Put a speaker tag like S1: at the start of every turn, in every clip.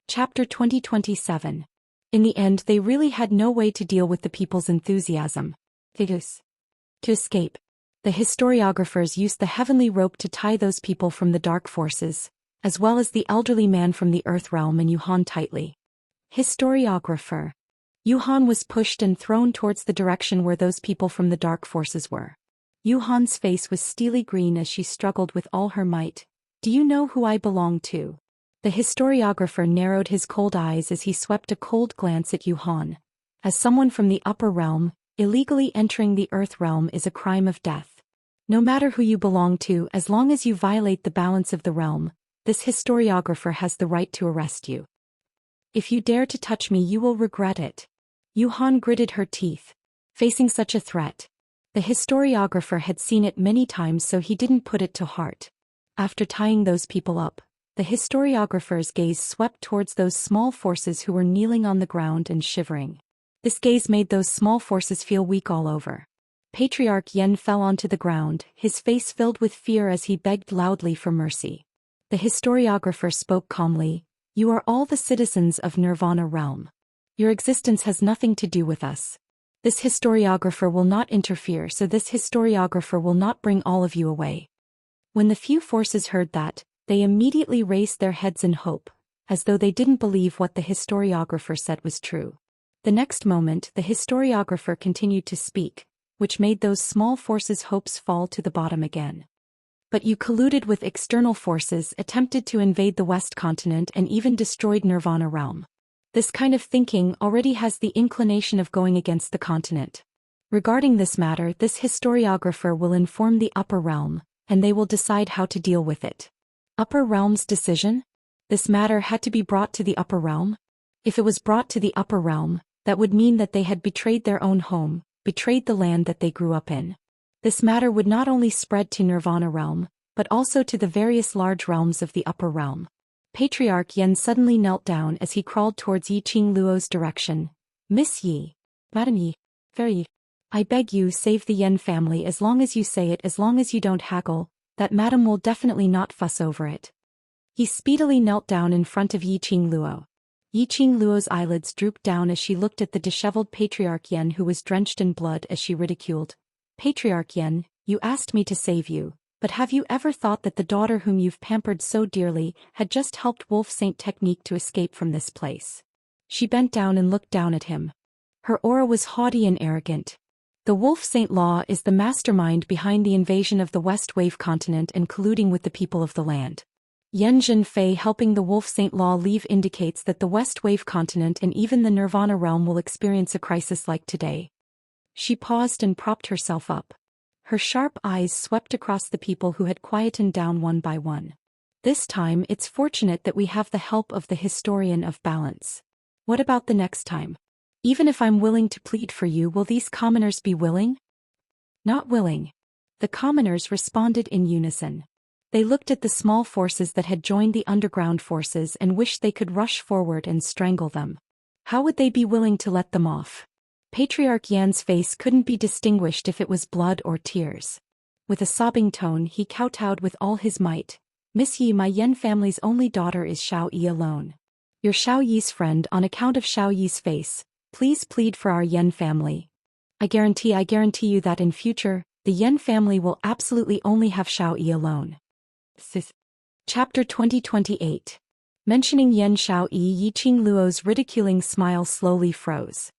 S1: Chapter 2027. In the end, they really had no way to deal with the people's enthusiasm. To escape. The historiographers used the heavenly rope to tie those people from the dark forces, as well as the elderly man from the earth realm and Yuhan tightly. Historiographer. Yuhan was pushed and thrown towards the direction where those people from the dark forces were. Yuhan's face was steely green as she struggled with all her might. Do you know who I belong to? The historiographer narrowed his cold eyes as he swept a cold glance at Yuhan. As someone from the upper realm, illegally entering the earth realm is a crime of death. No matter who you belong to, as long as you violate the balance of the realm, this historiographer has the right to arrest you. If you dare to touch me, you will regret it. Yuhan gritted her teeth. Facing such a threat, the historiographer had seen it many times, so he didn't put it to heart. After tying those people up, the historiographer's gaze swept towards those small forces who were kneeling on the ground and shivering. This gaze made those small forces feel weak all over. Patriarch Yen fell onto the ground, his face filled with fear as he begged loudly for mercy. The historiographer spoke calmly. You are all the citizens of Nirvana realm. Your existence has nothing to do with us. This historiographer will not interfere, so this historiographer will not bring all of you away. When the few forces heard that, they immediately raised their heads in hope, as though they didn't believe what the historiographer said was true. The next moment, the historiographer continued to speak, which made those small forces' hopes fall to the bottom again. But you colluded with external forces, attempted to invade the West continent, and even destroyed Nirvana realm. This kind of thinking already has the inclination of going against the continent. Regarding this matter, this historiographer will inform the upper realm, and they will decide how to deal with it. Upper realm's decision? This matter had to be brought to the upper realm? If it was brought to the upper realm, that would mean that they had betrayed their own home, betrayed the land that they grew up in. This matter would not only spread to Nirvana realm, but also to the various large realms of the upper realm. Patriarch Yen suddenly knelt down as he crawled towards Yi Qing Luo's direction. Miss Yi. Madam Yi. Very. I beg you, save the Yen family. As long as you say it, as long as you don't haggle, that madam will definitely not fuss over it. He speedily knelt down in front of Yi Qing Luo. Yi Qing Luo's eyelids drooped down as she looked at the disheveled Patriarch Yen, who was drenched in blood, as she ridiculed. Patriarch Yen, you asked me to save you, but have you ever thought that the daughter whom you've pampered so dearly had just helped Wolf Saint Technique to escape from this place? She bent down and looked down at him. Her aura was haughty and arrogant. The Wolf Saint Law is the mastermind behind the invasion of the West Wave continent and colluding with the people of the land. Yen Zhenfei helping the Wolf Saint Law leave indicates that the West Wave continent and even the Nirvana realm will experience a crisis like today. She paused and propped herself up. Her sharp eyes swept across the people who had quietened down one by one. This time it's fortunate that we have the help of the historian of balance. What about the next time? Even if I'm willing to plead for you, will these commoners be willing? Not willing. The commoners responded in unison. They looked at the small forces that had joined the underground forces and wished they could rush forward and strangle them. How would they be willing to let them off? Patriarch Yan's face couldn't be distinguished if it was blood or tears. With a sobbing tone, he kowtowed with all his might. Miss Yi, my Yen family's only daughter is Xiao Yi alone. You're Xiao Yi's friend. On account of Xiao Yi's face, please plead for our Yen family. I guarantee you that in future, the Yen family will absolutely only have Xiao Yi alone. Chapter 2028. Mentioning Yen Xiao Yi Qing Luo's ridiculing smile slowly froze.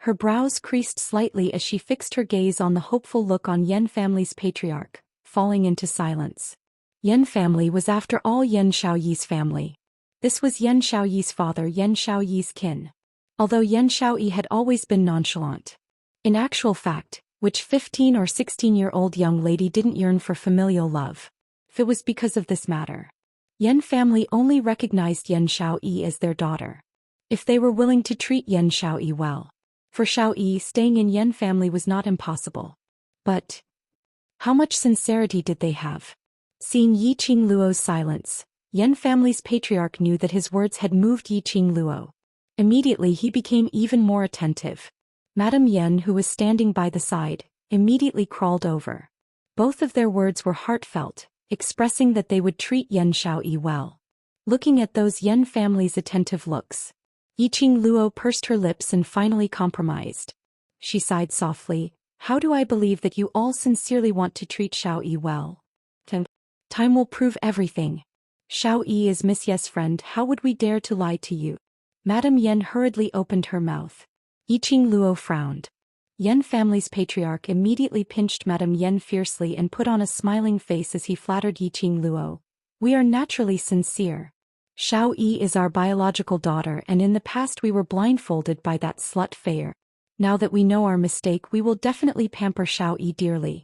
S1: Her brows creased slightly as she fixed her gaze on the hopeful look on Yen family's patriarch, falling into silence. Yen family was after all Yen Xiao Yi's family. This was Yen Xiao Yi's father, Yen Xiao Yi's kin. Although Yen Xiao Yi had always been nonchalant. In actual fact, which 15 or 16-year-old young lady didn't yearn for familial love? If it was because of this matter. Yen family only recognized Yen Xiao Yi as their daughter. If they were willing to treat Yen Xiao Yi well. For Xiao Yi, staying in Yen family was not impossible. But how much sincerity did they have? Seeing Yi Qing Luo's silence, Yen family's patriarch knew that his words had moved Yi Qing Luo. Immediately he became even more attentive. Madame Yen, who was standing by the side, immediately crawled over. Both of their words were heartfelt, expressing that they would treat Yen Xiao Yi well. looking at those Yan family's attentive looks. Yiqing Luo pursed her lips and finally compromised. She sighed softly. How do I believe that you all sincerely want to treat Xiao Yi well? Time will prove everything. Xiao Yi is Miss Ye's friend, how would we dare to lie to you? Madame Yan hurriedly opened her mouth. Yiqing Luo frowned. Yan family's patriarch immediately pinched Madame Yan fiercely and put on a smiling face as he flattered Yiqing Luo. We are naturally sincere. Xiao Yi is our biological daughter, and in the past we were blindfolded by that slut Fair. Now that we know our mistake, we will definitely pamper Xiao Yi dearly.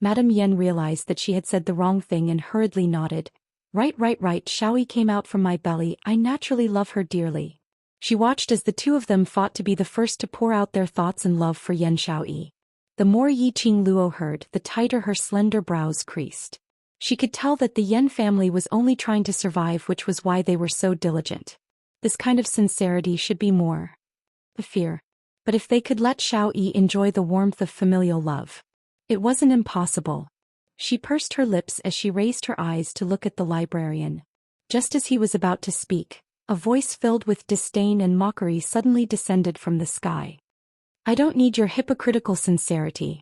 S1: Madame Yan realized that she had said the wrong thing and hurriedly nodded. Right, Xiao Yi came out from my belly, I naturally love her dearly. She watched as the two of them fought to be the first to pour out their thoughts and love for Yan Xiao Yi. The more Yiqing Luo heard, the tighter her slender brows creased. She could tell that the Yan family was only trying to survive, which was why they were so diligent. This kind of sincerity should be more a fear. But if they could let Xiao Yi enjoy the warmth of familial love. It wasn't impossible. She pursed her lips as she raised her eyes to look at the librarian. Just as he was about to speak, a voice filled with disdain and mockery suddenly descended from the sky. I don't need your hypocritical sincerity.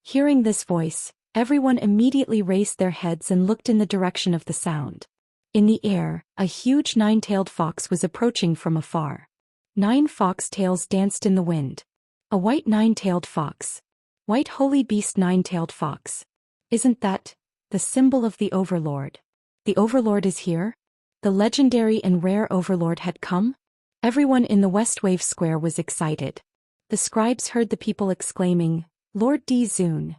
S1: Hearing this voice, everyone immediately raised their heads and looked in the direction of the sound. In the air, a huge nine-tailed fox was approaching from afar. 9 fox tails danced in the wind. A white nine-tailed fox. White holy beast nine-tailed fox. Isn't that the symbol of the Overlord? The Overlord is here? The legendary and rare Overlord had come? Everyone in the West Wave Square was excited. The scribes heard the people exclaiming, Lord Di Zun.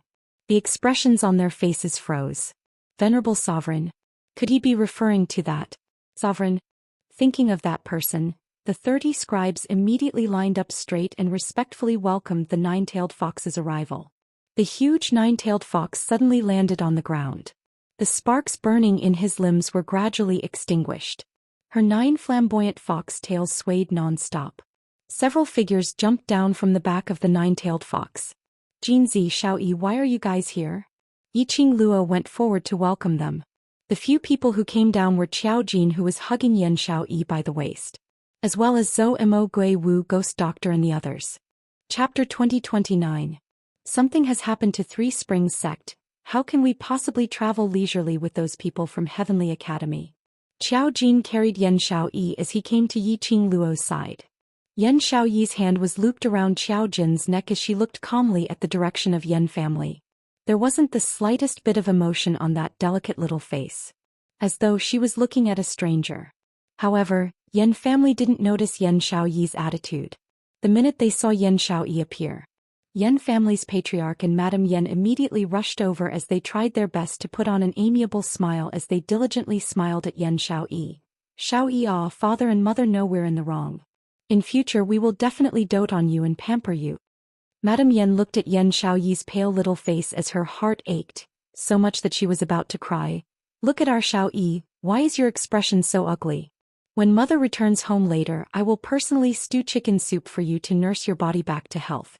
S1: The expressions on their faces froze. Venerable Sovereign. Could he be referring to that Sovereign? Thinking of that person, the 30 scribes immediately lined up straight and respectfully welcomed the nine-tailed fox's arrival. The huge nine-tailed fox suddenly landed on the ground. The sparks burning in his limbs were gradually extinguished. Her 9 flamboyant fox tails swayed non-stop. Several figures jumped down from the back of the nine-tailed fox. Jinzi, Xiao Yi, why are you guys here? Yiqing Luo went forward to welcome them. The few people who came down were Qiao Jin, who was hugging Yan Xiao Yi by the waist, as well as Zhou Mo Gui Wu, Ghost Doctor, and the others. Chapter 2029. Something has happened to Three Springs Sect. How can we possibly travel leisurely with those people from Heavenly Academy? Qiao Jin carried Yan Xiao Yi as he came to Yiqing Luo's side. Yan Xiao Yi's hand was looped around Qiao Jin's neck as she looked calmly at the direction of Yan family. There wasn't the slightest bit of emotion on that delicate little face, as though she was looking at a stranger. However, Yan family didn't notice Yan Xiao Yi's attitude. The minute they saw Yan Xiao Yi appear, Yan family's patriarch and Madame Yan immediately rushed over as they tried their best to put on an amiable smile as they diligently smiled at Yan Xiao Yi. Xiao Yi, father and mother know we're in the wrong. In future we will definitely dote on you and pamper you. Madame Yan looked at Yan Xiao Yi's pale little face as her heart ached, so much that she was about to cry. Look at our Xiao Yi, why is your expression so ugly? When mother returns home later, I will personally stew chicken soup for you to nurse your body back to health.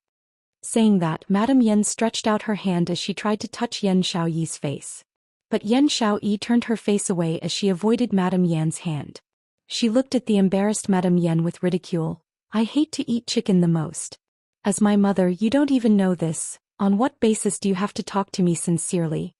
S1: Saying that, Madame Yan stretched out her hand as she tried to touch Yan Xiao Yi's face. But Yan Xiao Yi turned her face away as she avoided Madame Yan's hand. She looked at the embarrassed Madame Yan with ridicule. I hate to eat chicken the most. As my mother, you don't even know this. On what basis do you have to talk to me sincerely?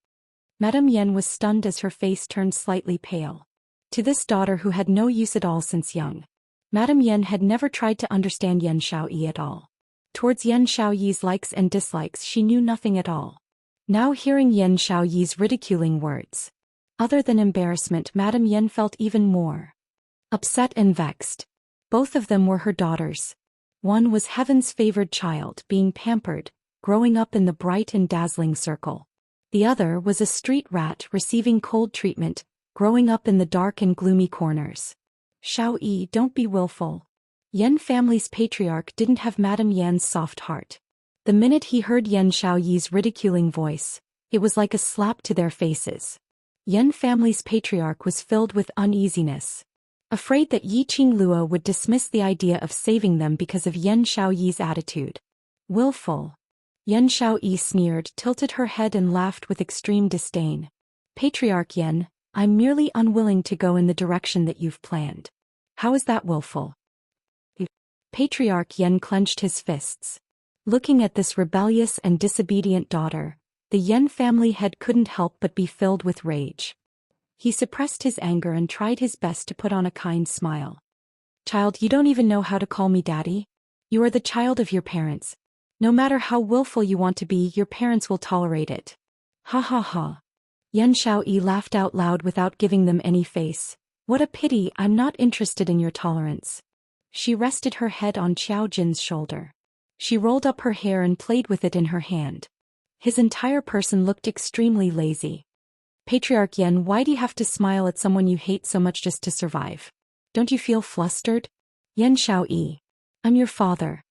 S1: Madame Yan was stunned as her face turned slightly pale. To this daughter who had no use at all since young, Madame Yan had never tried to understand Yan Xiao Yi at all. Towards Yan Xiao Yi's likes and dislikes she knew nothing at all. Now hearing Yan Xiao Yi's ridiculing words, other than embarrassment, Madame Yan felt even more upset and vexed. Both of them were her daughters. One was heaven's favored child, being pampered, growing up in the bright and dazzling circle. The other was a street rat receiving cold treatment, growing up in the dark and gloomy corners. Xiao Yi, don't be willful. Yan family's patriarch didn't have Madame Yan's soft heart. The minute he heard Yan Xiao Yi's ridiculing voice, it was like a slap to their faces. Yan family's patriarch was filled with uneasiness, afraid that Yiqing Luo would dismiss the idea of saving them because of Yan Xiao Yi's attitude. Willful. Yan Xiao Yi sneered, tilted her head and laughed with extreme disdain. Patriarch Yan, I'm merely unwilling to go in the direction that you've planned. How is that willful? Patriarch Yan clenched his fists. Looking at this rebellious and disobedient daughter, the Yan family head couldn't help but be filled with rage. He suppressed his anger and tried his best to put on a kind smile. Child, you don't even know how to call me daddy? You are the child of your parents. No matter how willful you want to be, your parents will tolerate it. Ha ha ha. Yan Xiaoyi laughed out loud without giving them any face. What a pity, I'm not interested in your tolerance. She rested her head on Xiao Jin's shoulder. She rolled up her hair and played with it in her hand. His entire person looked extremely lazy. Patriarch Yan, why do you have to smile at someone you hate so much just to survive? Don't you feel flustered? Yan Xiaoyi. I'm your father.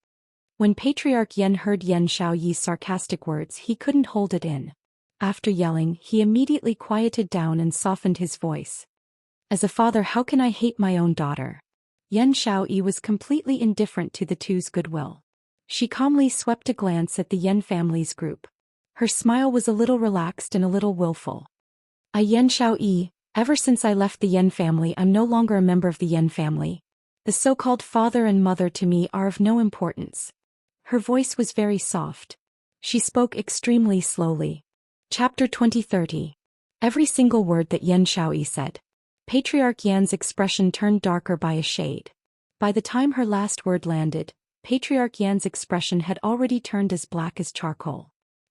S1: When Patriarch Yan heard Yan Xiaoyi's sarcastic words, he couldn't hold it in. After yelling, he immediately quieted down and softened his voice. As a father, how can I hate my own daughter? Yan Xiaoyi was completely indifferent to the two's goodwill. She calmly swept a glance at the Yan family's group. Her smile was a little relaxed and a little willful. Yan Xiaoyi, ever since I left the Yan family, I'm no longer a member of the Yan family. The so-called father and mother to me are of no importance. Her voice was very soft. She spoke extremely slowly. Chapter 20:30. Every single word that Yan Xiaoyi said. Patriarch Yan's expression turned darker by a shade. By the time her last word landed, Patriarch Yan's expression had already turned as black as charcoal.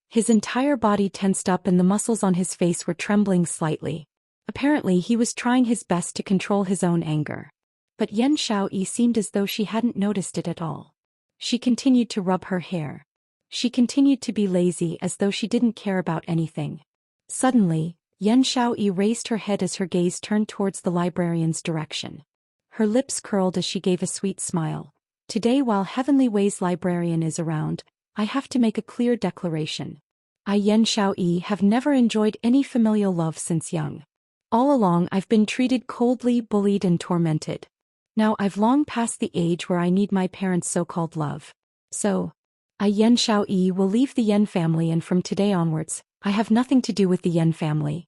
S1: His entire body tensed up and the muscles on his face were trembling slightly. Apparently he was trying his best to control his own anger. But Yan Xiaoyi seemed as though she hadn't noticed it at all. She continued to rub her hair. She continued to be lazy as though she didn't care about anything. Suddenly, Yan Xiaoyi raised her head as her gaze turned towards the librarian's direction. Her lips curled as she gave a sweet smile. Today, while Heavenly Way's librarian is around, I have to make a clear declaration. I, Yan Xiaoyi, have never enjoyed any familial love since young. All along I've been treated coldly, bullied and tormented. Now I've long passed the age where I need my parents' so-called love. So, I, Yan Xiaoyi, will leave the Yan family, and from today onwards, I have nothing to do with the Yan family.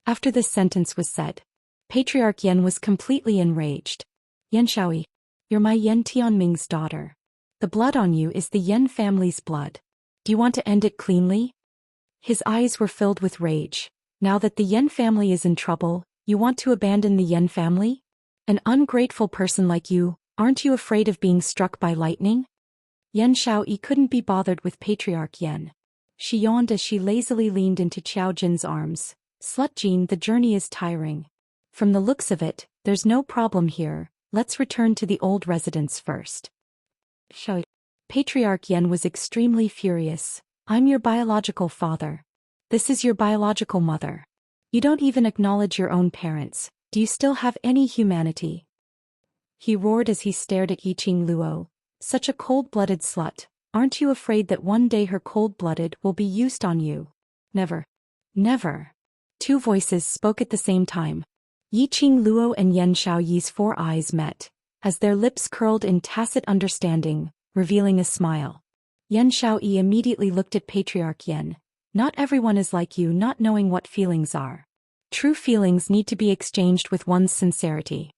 S1: After this sentence was said, Patriarch Yan was completely enraged. Yan Xiaoyi, you're my Yan Tianming's daughter. The blood on you is the Yan family's blood. Do you want to end it cleanly? His eyes were filled with rage. Now that the Yan family is in trouble, you want to abandon the Yan family? An ungrateful person like you, aren't you afraid of being struck by lightning? Yan Xiaoyi couldn't be bothered with Patriarch Yan. She yawned as she lazily leaned into Xiao Jin's arms. Slut Jin, the journey is tiring. From the looks of it, there's no problem here. Let's return to the old residence first. Patriarch Yan was extremely furious. I'm your biological father. This is your biological mother. You don't even acknowledge your own parents. Do you still have any humanity? He roared as he stared at Yiqing Luo. Such a cold-blooded slut. Aren't you afraid that one day her cold-blooded will be used on you? Never. Never. Two voices spoke at the same time. Yiqing Luo and Yan Xiaoyi's four eyes met, as their lips curled in tacit understanding, revealing a smile. Yan Xiaoyi immediately looked at Patriarch Yan. Not everyone is like you, not knowing what feelings are. True feelings need to be exchanged with one's sincerity.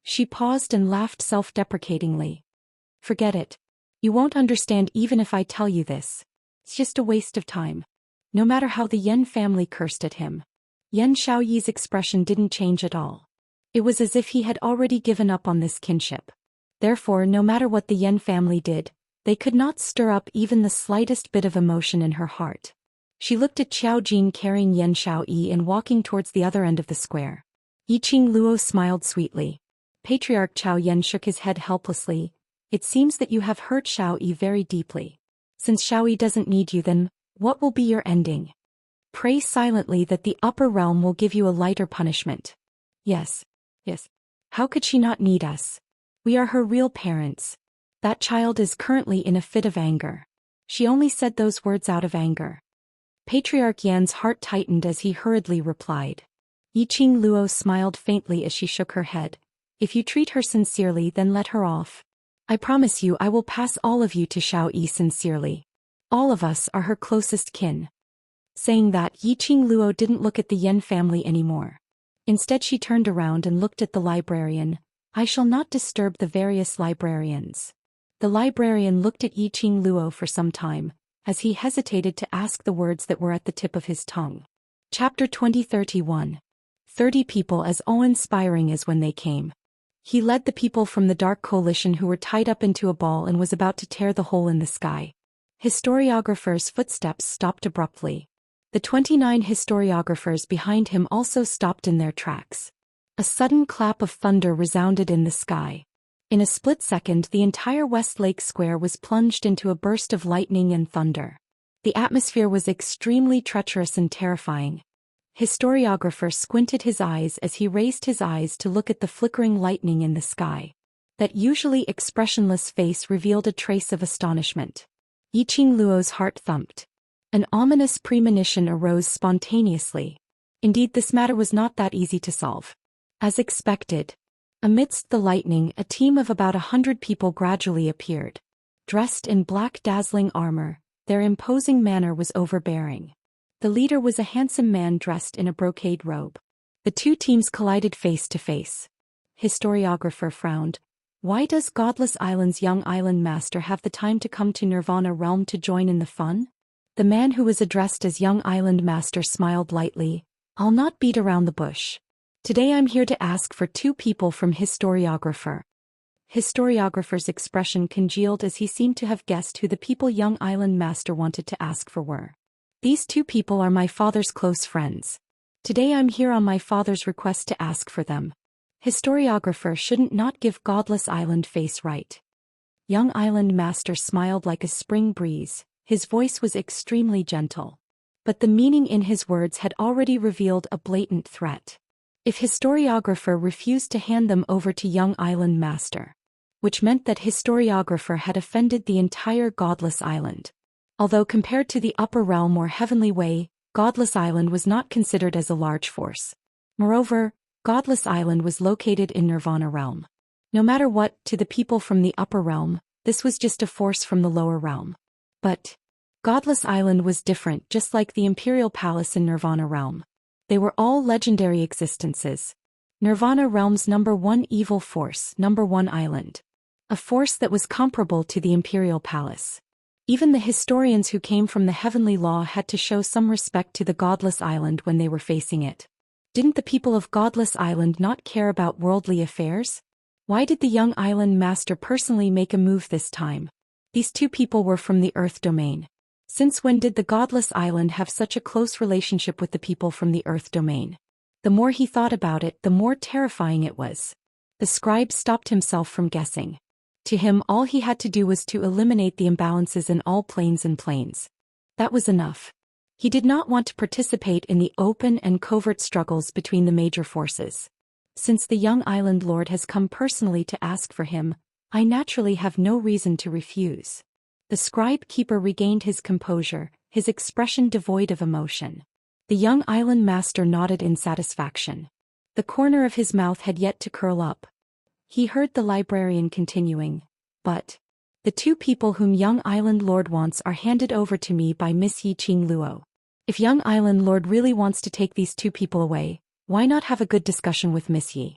S1: She paused and laughed self-deprecatingly. Forget it. You won't understand even if I tell you this. It's just a waste of time. No matter how the Yan family cursed at him. Yan Xiaoyi's expression didn't change at all. It was as if he had already given up on this kinship. Therefore, no matter what the Yan family did, they could not stir up even the slightest bit of emotion in her heart. She looked at Xiao Jin carrying Yan Xiaoyi and walking towards the other end of the square. Yiqing Luo smiled sweetly. Patriarch Xiao Yan shook his head helplessly. It seems that you have hurt Xiaoyi very deeply. Since Xiaoyi doesn't need you, then what will be your ending? Pray silently that the upper realm will give you a lighter punishment. Yes. Yes. How could she not need us? We are her real parents. That child is currently in a fit of anger. She only said those words out of anger. Patriarch Yan's heart tightened as he hurriedly replied. Yiqing Luo smiled faintly as she shook her head. If you treat her sincerely, then let her off. I promise you I will pass all of you to Xiaoyi sincerely. All of us are her closest kin. Saying that, Yiqing Luo didn't look at the Yan family anymore. Instead she turned around and looked at the librarian. "I shall not disturb the various librarians." The librarian looked at Yiqing Luo for some time, as he hesitated to ask the words that were at the tip of his tongue. Chapter 2031. 30 people as awe-inspiring as when they came. He led the people from the Dark Coalition who were tied up into a ball and was about to tear the hole in the sky. Historiographer's footsteps stopped abruptly. The 29 historiographers behind him also stopped in their tracks. A sudden clap of thunder resounded in the sky. In a split second the entire Westlake Square was plunged into a burst of lightning and thunder. The atmosphere was extremely treacherous and terrifying. Historiographer squinted his eyes as he raised his eyes to look at the flickering lightning in the sky. That usually expressionless face revealed a trace of astonishment. Yiqing Luo's heart thumped. An ominous premonition arose spontaneously. Indeed, this matter was not that easy to solve. As expected, amidst the lightning, a team of about 100 people gradually appeared. Dressed in black dazzling armor, their imposing manner was overbearing. The leader was a handsome man dressed in a brocade robe. The two teams collided face to face. Historiographer frowned. Why does Godless Island's young island master have the time to come to Nirvana Realm to join in the fun? The man who was addressed as young island master smiled lightly. I'll not beat around the bush. Today I'm here to ask for 2 people from Historiographer. Historiographer's expression congealed as he seemed to have guessed who the people young island master wanted to ask for were. These 2 people are my father's close friends. Today I'm here on my father's request to ask for them. Historiographer shouldn't not give Godless Island face right. Young island master smiled like a spring breeze. His voice was extremely gentle. But the meaning in his words had already revealed a blatant threat. If historiographer refused to hand them over to young island master, which meant that historiographer had offended the entire Godless Island. Although compared to the upper realm or heavenly way, Godless Island was not considered as a large force. Moreover, Godless Island was located in Nirvana Realm. No matter what, to the people from the upper realm, this was just a force from the lower realm. But Godless Island was different, just like the Imperial Palace in Nirvana Realm. They were all legendary existences. Nirvana Realm's #1 evil force, #1 island. A force that was comparable to the Imperial Palace. Even the historians who came from the Heavenly Law had to show some respect to the Godless Island when they were facing it. Didn't the people of Godless Island not care about worldly affairs? Why did the young island master personally make a move this time? These 2 people were from the Earth domain. Since when did the Godless Island have such a close relationship with the people from the Earth domain? The more he thought about it, the more terrifying it was. The scribe stopped himself from guessing. To him, all he had to do was to eliminate the imbalances in all planes and planes. That was enough. He did not want to participate in the open and covert struggles between the major forces. Since the young island lord has come personally to ask for him, I naturally have no reason to refuse. The scribe keeper regained his composure, his expression devoid of emotion. The young island master nodded in satisfaction. The corner of his mouth had yet to curl up. He heard the librarian continuing, but the 2 people whom young island lord wants are handed over to me by Miss Yiqing Luo. If young island lord really wants to take these 2 people away, why not have a good discussion with Miss Yi?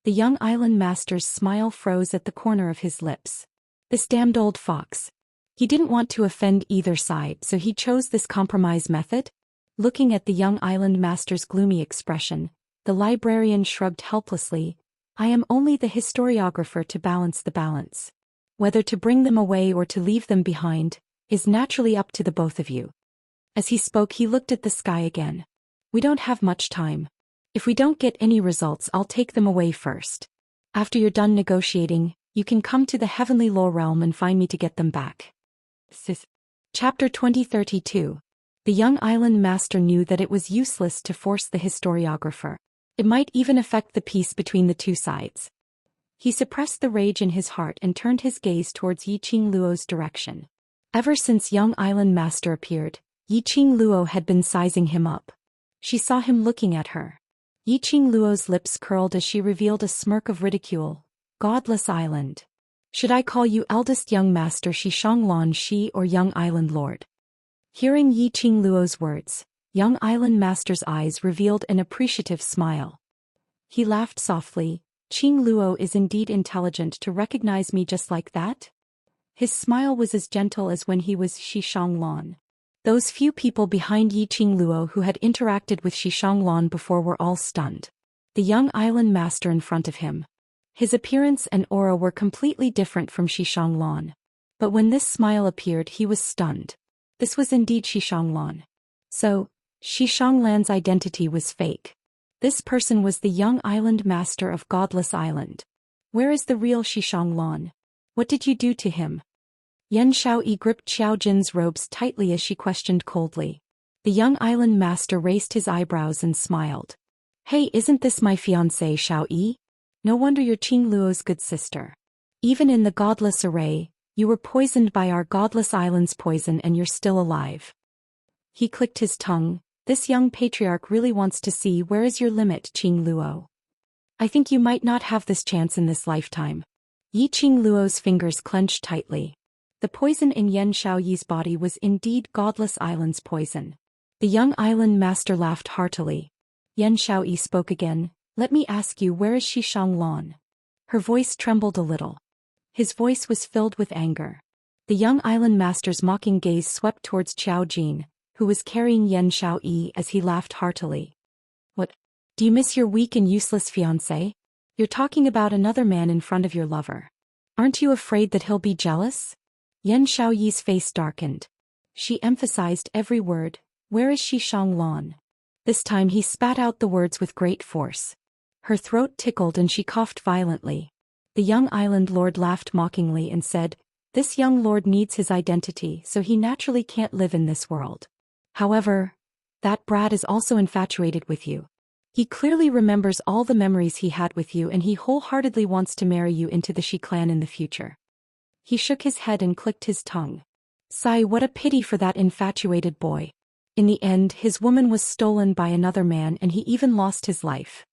S1: The young island master's smile froze at the corner of his lips. This damned old fox. He didn't want to offend either side, so he chose this compromise method. Looking at the young island master's gloomy expression, the librarian shrugged helplessly. I am only the historiographer to balance the balance. Whether to bring them away or to leave them behind is naturally up to the both of you. As he spoke, he looked at the sky again. We don't have much time. If we don't get any results, I'll take them away first. After you're done negotiating, you can come to the heavenly low realm and find me to get them back. Chapter 2032. The young island master knew that it was useless to force the historiographer. It might even affect the peace between the 2 sides. He suppressed the rage in his heart and turned his gaze towards Yiqing Luo's direction. Ever since young island master appeared, Yiqing Luo had been sizing him up. She saw him looking at her. Yiqing Luo's lips curled as she revealed a smirk of ridicule. Godless Island. Should I call you eldest young master Shishanglan Shi or young island lord? Hearing Yiqing Luo's words, young island master's eyes revealed an appreciative smile. He laughed softly. Qing Luo is indeed intelligent to recognize me just like that? His smile was as gentle as when he was Xishanglan. Those few people behind Yi Qing Luo who had interacted with Xishanglan before were all stunned. The young island master in front of him. His appearance and aura were completely different from Xishanglan. But when this smile appeared, he was stunned. This was indeed Xishanglan. So, Xishanglan's identity was fake. This person was the young island master of Godless Island. Where is the real Xishanglan? What did you do to him? Yan Xiaoyi gripped Xiao Jin's robes tightly as she questioned coldly. The young island master raised his eyebrows and smiled. Hey, isn't this my fiancée Xiaoyi? No wonder you're Qing Luo's good sister. Even in the godless array, you were poisoned by our Godless Island's poison and you're still alive. He clicked his tongue. This young patriarch really wants to see where is your limit, Qing Luo. I think you might not have this chance in this lifetime. Yi Qing Luo's fingers clenched tightly. The poison in Yan Xiaoyi's body was indeed Godless Island's poison. The young island master laughed heartily. Yan Xiaoyi spoke again. Let me ask you, where is Xishanglan? Her voice trembled a little. His voice was filled with anger. The young island master's mocking gaze swept towards Xiao Jin, who was carrying Yan Xiaoyi, as he laughed heartily. What? Do you miss your weak and useless fiancé? You're talking about another man in front of your lover. Aren't you afraid that he'll be jealous? Yan Xiaoyi's face darkened. She emphasized every word. Where is Xishanglan? This time he spat out the words with great force. Her throat tickled and she coughed violently. The young island lord laughed mockingly and said, This young lord needs his identity, so he naturally can't live in this world. However, that brat is also infatuated with you. He clearly remembers all the memories he had with you and he wholeheartedly wants to marry you into the Shi clan in the future. He shook his head and clicked his tongue. Sigh, what a pity for that infatuated boy. In the end, his woman was stolen by another man and he even lost his life.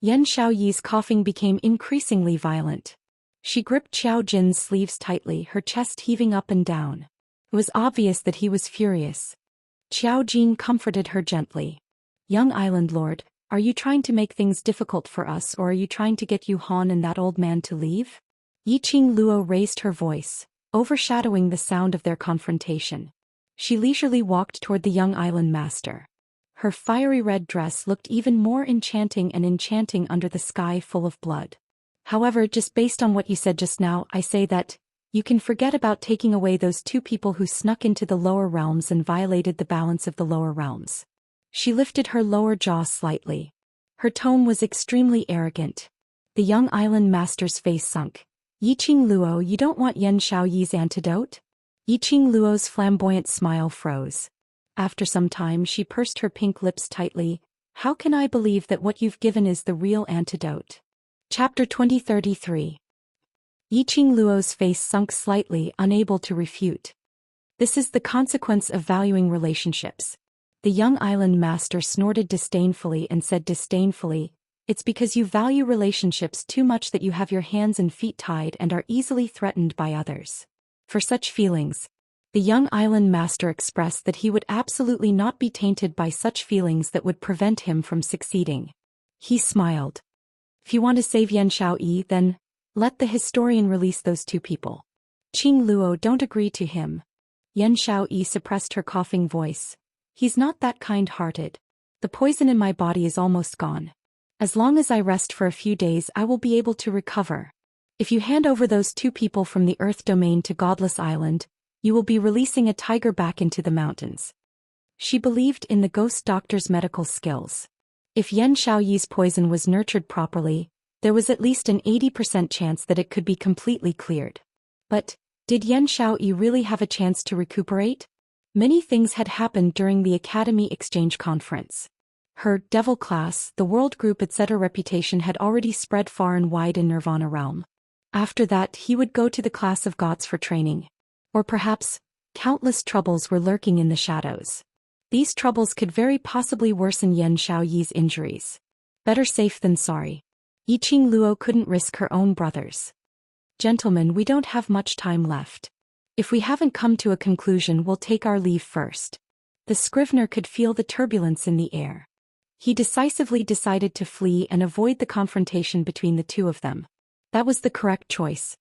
S1: Yan Xiaoyi's coughing became increasingly violent. She gripped Xiao Jin's sleeves tightly, her chest heaving up and down. It was obvious that he was furious. Xiao Jin comforted her gently. Young island lord, are you trying to make things difficult for us or are you trying to get Yu Han and that old man to leave? Yi Qing Luo raised her voice, overshadowing the sound of their confrontation. She leisurely walked toward the young island master. Her fiery red dress looked even more enchanting under the sky full of blood. However, just based on what you said just now, I say that you can forget about taking away those two people who snuck into the lower realms and violated the balance of the lower realms. She lifted her lower jaw slightly. Her tone was extremely arrogant. The young island master's face sunk. Yi Qing Luo, you don't want Yan Xiaoyi's antidote? Yi Qing Luo's flamboyant smile froze. After some time she pursed her pink lips tightly. How can I believe that what you've given is the real antidote? Chapter 2033. Yi Qing Luo's face sunk slightly, unable to refute. This is the consequence of valuing relationships. The young island master snorted disdainfully and said disdainfully, It's because you value relationships too much that you have your hands and feet tied and are easily threatened by others. For such feelings, the young island master expressed that he would absolutely not be tainted by such feelings that would prevent him from succeeding. He smiled. If you want to save Yan Xiaoyi, then let the historian release those two people. Qing Luo, don't agree to him. Yan Xiaoyi suppressed her coughing voice. He's not that kind-hearted. The poison in my body is almost gone. As long as I rest for a few days, I will be able to recover. If you hand over those two people from the Earth domain to Godless Island, you will be releasing a tiger back into the mountains. She believed in the ghost doctor's medical skills. If Yan Xiaoyi's poison was nurtured properly, there was at least an 80% chance that it could be completely cleared. But, did Yan Xiaoyi really have a chance to recuperate? Many things had happened during the Academy Exchange Conference. Her devil class, the world group etc. reputation had already spread far and wide in Nirvana realm. After that he would go to the class of gods for training. Or perhaps, countless troubles were lurking in the shadows. These troubles could very possibly worsen Yan Xiaoyi's injuries. Better safe than sorry. Yi Qing Luo couldn't risk her own brothers. Gentlemen, we don't have much time left. If we haven't come to a conclusion, we'll take our leave first. The scrivener could feel the turbulence in the air. He decisively decided to flee and avoid the confrontation between the two of them. That was the correct choice.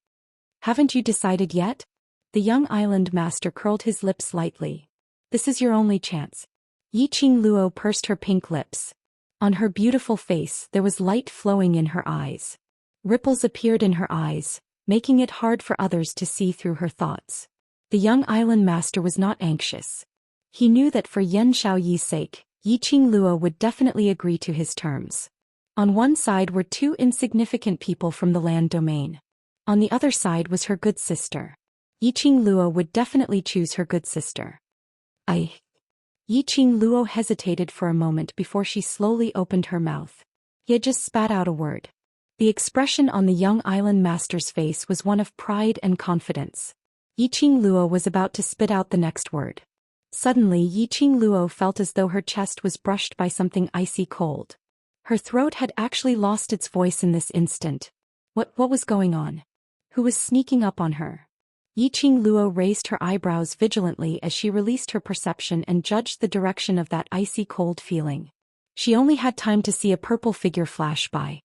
S1: Haven't you decided yet? The young island master curled his lips lightly. This is your only chance. Yi Qingluo pursed her pink lips. On her beautiful face there was light flowing in her eyes. Ripples appeared in her eyes, making it hard for others to see through her thoughts. The young island master was not anxious. He knew that for Yan Xiaoyi's sake, Yi Qingluo would definitely agree to his terms. On one side were two insignificant people from the land domain. On the other side was her good sister. Yi Qingluo would definitely choose her good sister. Yi Qingluo hesitated for a moment before she slowly opened her mouth. He had just spat out a word. The expression on the young island master's face was one of pride and confidence. Yi Qingluo was about to spit out the next word. Suddenly Yi Qingluo felt as though her chest was brushed by something icy cold. Her throat had actually lost its voice in this instant. What was going on? Who was sneaking up on her? Yi Qingluo raised her eyebrows vigilantly as she released her perception and judged the direction of that icy cold feeling. She only had time to see a purple figure flash by.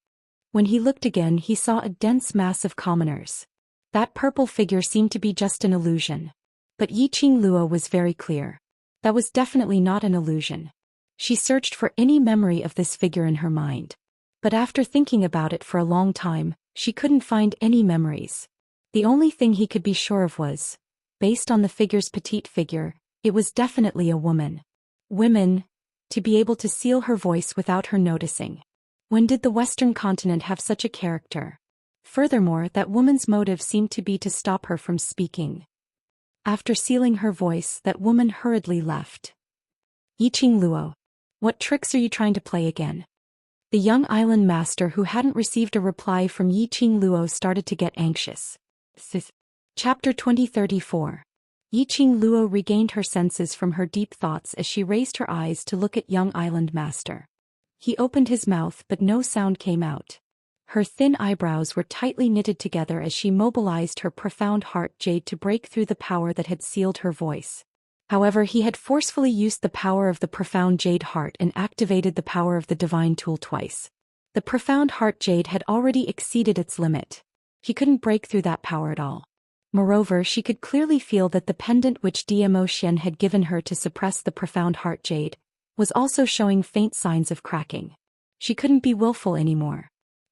S1: When he looked again he saw a dense mass of commoners. That purple figure seemed to be just an illusion. But Yi Qingluo was very clear. That was definitely not an illusion. She searched for any memory of this figure in her mind. But after thinking about it for a long time, she couldn't find any memories. The only thing he could be sure of was, based on the figure's petite figure, it was definitely a woman. Women, to be able to seal her voice without her noticing. When did the Western continent have such a character? Furthermore, that woman's motive seemed to be to stop her from speaking. After sealing her voice, that woman hurriedly left. Yi Qingluo, what tricks are you trying to play again? The young island master who hadn't received a reply from Yi Qingluo started to get anxious. Chapter 2034. Yi Qingluo regained her senses from her deep thoughts as she raised her eyes to look at young island master. He opened his mouth but no sound came out. Her thin eyebrows were tightly knitted together as she mobilized her profound heart jade to break through the power that had sealed her voice. However, he had forcefully used the power of the profound jade heart and activated the power of the divine tool twice. The profound heart jade had already exceeded its limit. He couldn't break through that power at all. Moreover, she could clearly feel that the pendant which Zhou Xian had given her to suppress the profound heart jade was also showing faint signs of cracking. She couldn't be willful anymore.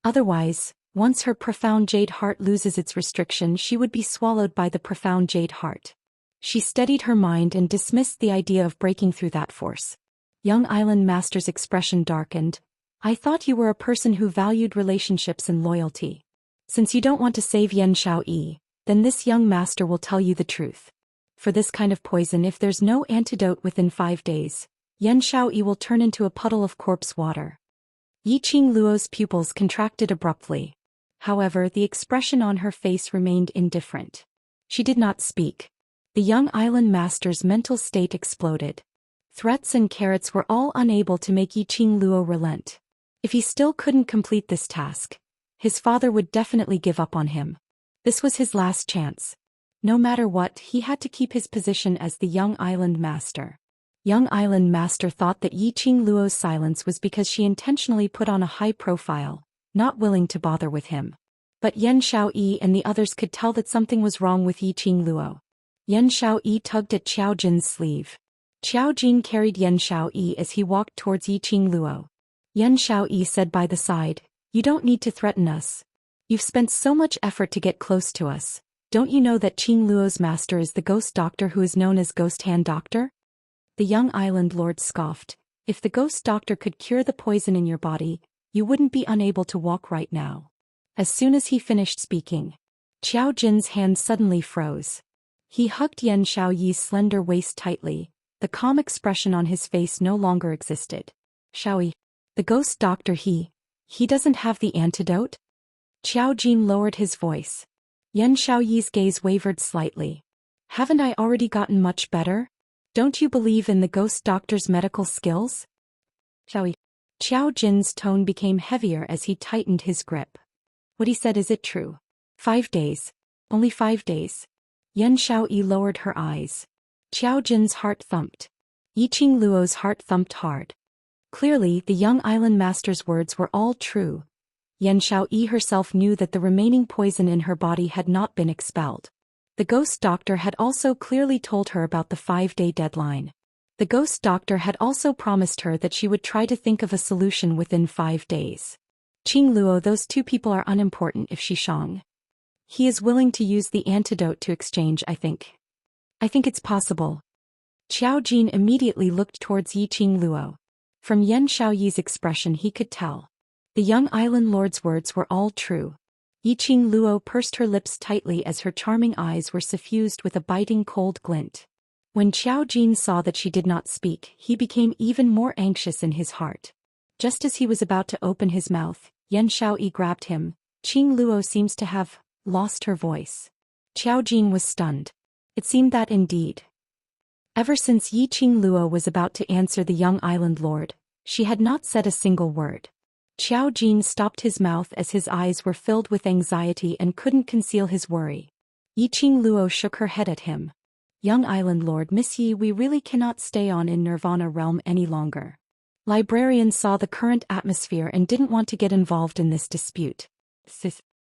S1: Otherwise, once her profound jade heart loses its restriction, she would be swallowed by the profound jade heart. She steadied her mind and dismissed the idea of breaking through that force. Young island master's expression darkened. I thought you were a person who valued relationships and loyalty. Since you don't want to save Yan Xiaoyi, then this young master will tell you the truth. For this kind of poison, if there's no antidote within 5 days, Yan Xiaoyi will turn into a puddle of corpse water. Yi Qingluo's pupils contracted abruptly. However, the expression on her face remained indifferent. She did not speak. The young island master's mental state exploded. Threats and carrots were all unable to make Yi Qingluo relent. If he still couldn't complete this task, his father would definitely give up on him. This was his last chance. No matter what, he had to keep his position as the young island master. Young island master thought that Yi Qingluo's silence was because she intentionally put on a high profile, not willing to bother with him. But Yan Xiaoyi and the others could tell that something was wrong with Yi Qingluo. Yan Xiaoyi tugged at Qiao Jin's sleeve. Qiao Jin carried Yan Xiaoyi as he walked towards Yi Qingluo. Yan Xiaoyi said by the side, "You don't need to threaten us. You've spent so much effort to get close to us. Don't you know that Qingluo's master is the ghost doctor who is known as Ghost Hand Doctor?" The young island lord scoffed. If the ghost doctor could cure the poison in your body, you wouldn't be unable to walk right now. As soon as he finished speaking, Qiao Jin's hand suddenly froze. He hugged Yan Xiaoyi's slender waist tightly. The calm expression on his face no longer existed. Xiaoyi, the ghost doctor, he doesn't have the antidote? Qiao Jin lowered his voice. Yan Xiaoyi's gaze wavered slightly. Haven't I already gotten much better? Don't you believe in the ghost doctor's medical skills? Xiaoyi. Qiao Jin's tone became heavier as he tightened his grip. What he said, is it true? 5 days. Only 5 days. Yan Xiaoyi lowered her eyes. Qiao Jin's heart thumped. Yi Qingluo's heart thumped hard. Clearly, the young island master's words were all true. Xianxia herself knew that the remaining poison in her body had not been expelled. The ghost doctor had also clearly told her about the 5-day deadline. The ghost doctor had also promised her that she would try to think of a solution within 5 days. Qing Luo, those two people are unimportant if Shishang. He is willing to use the antidote to exchange, I think. I think it's possible. Qiao Jin immediately looked towards Yi Qing Luo. From Yan Xiaoyi's expression he could tell. The young island lord's words were all true. Yi Qing Luo pursed her lips tightly as her charming eyes were suffused with a biting cold glint. When Qiao Jin saw that she did not speak, he became even more anxious in his heart. Just as he was about to open his mouth, Yan Xiaoyi grabbed him. Qing Luo seems to have lost her voice. Qiao Jin was stunned. It seemed that indeed. Ever since Yi Qing Luo was about to answer the young island lord, she had not said a single word. Qiao Jin stopped his mouth as his eyes were filled with anxiety and couldn't conceal his worry. Yi Qing Luo shook her head at him. Young island lord Miss Yi, we really cannot stay on in Nirvana realm any longer. Librarian saw the current atmosphere and didn't want to get involved in this dispute.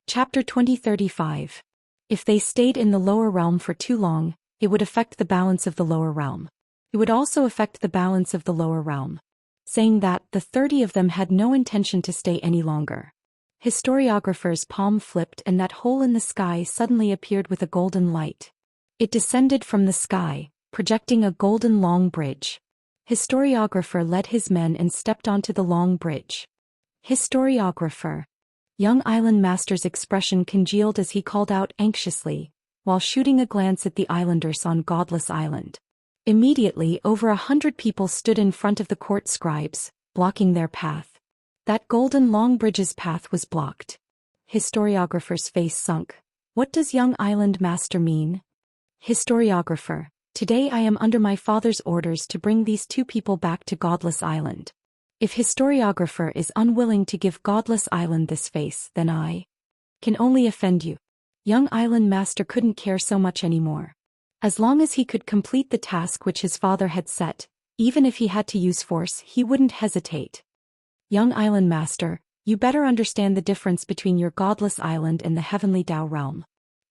S1: Chapter 2035. If they stayed in the lower realm for too long, it would affect the balance of the lower realm. It would also affect the balance of the lower realm. Saying that, the 30 of them had no intention to stay any longer. Historiographer's palm flipped and that hole in the sky suddenly appeared with a golden light. It descended from the sky, projecting a golden long bridge. Historiographer led his men and stepped onto the long bridge. Historiographer. Young island master's expression congealed as he called out anxiously, while shooting a glance at the islanders on Godless Island. Immediately over 100 people stood in front of the court scribes, blocking their path. That golden long bridge's path was blocked. Historiographer's face sunk. What does young island master mean? Historiographer. Today I am under my father's orders to bring these two people back to Godless Island. If historiographer is unwilling to give Godless Island this face, then I can only offend you. Young island master couldn't care so much anymore. As long as he could complete the task which his father had set, even if he had to use force, he wouldn't hesitate. Young island master, you better understand the difference between your Godless Island and the Heavenly Dao realm.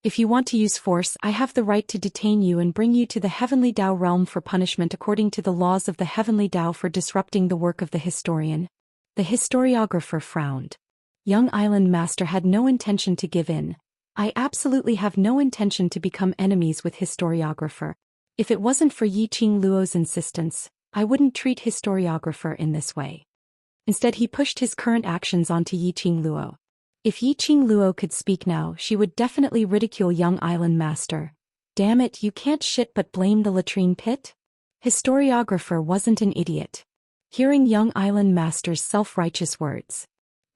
S1: If you want to use force, I have the right to detain you and bring you to the Heavenly Dao realm for punishment according to the laws of the Heavenly Dao for disrupting the work of the historian. The historiographer frowned. Young island master had no intention to give in. I absolutely have no intention to become enemies with historiographer. If it wasn't for Yi Qing Luo's insistence, I wouldn't treat historiographer in this way. Instead he pushed his current actions onto Yi Qing Luo. If Yi Qing Luo could speak now, she would definitely ridicule young island master. Damn it, you can't shit but blame the latrine pit? Historiographer wasn't an idiot. Hearing young island master's self-righteous words,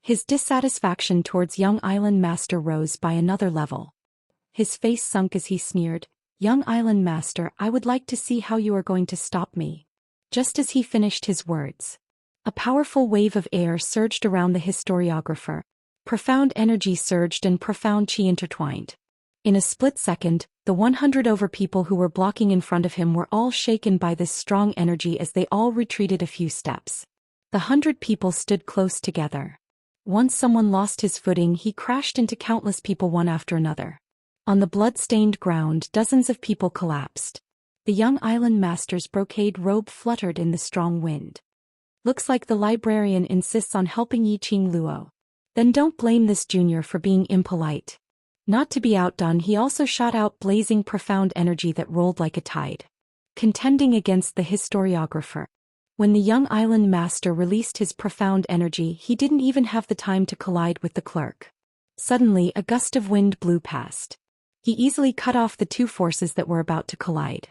S1: his dissatisfaction towards young island master rose by another level. His face sunk as he sneered, Young island master, I would like to see how you are going to stop me. Just as he finished his words, a powerful wave of air surged around the historiographer. Profound energy surged and profound chi intertwined. In a split second, the 100 over people who were blocking in front of him were all shaken by this strong energy as they all retreated a few steps. The 100 people stood close together. Once someone lost his footing, he crashed into countless people one after another. On the blood-stained ground, dozens of people collapsed. The young island master's brocade robe fluttered in the strong wind. Looks like the librarian insists on helping Yi Qing Luo. Then don't blame this junior for being impolite. Not to be outdone, he also shot out blazing profound energy that rolled like a tide, contending against the historiographer. When the young island master released his profound energy, he didn't even have the time to collide with the clerk. Suddenly, a gust of wind blew past. He easily cut off the two forces that were about to collide.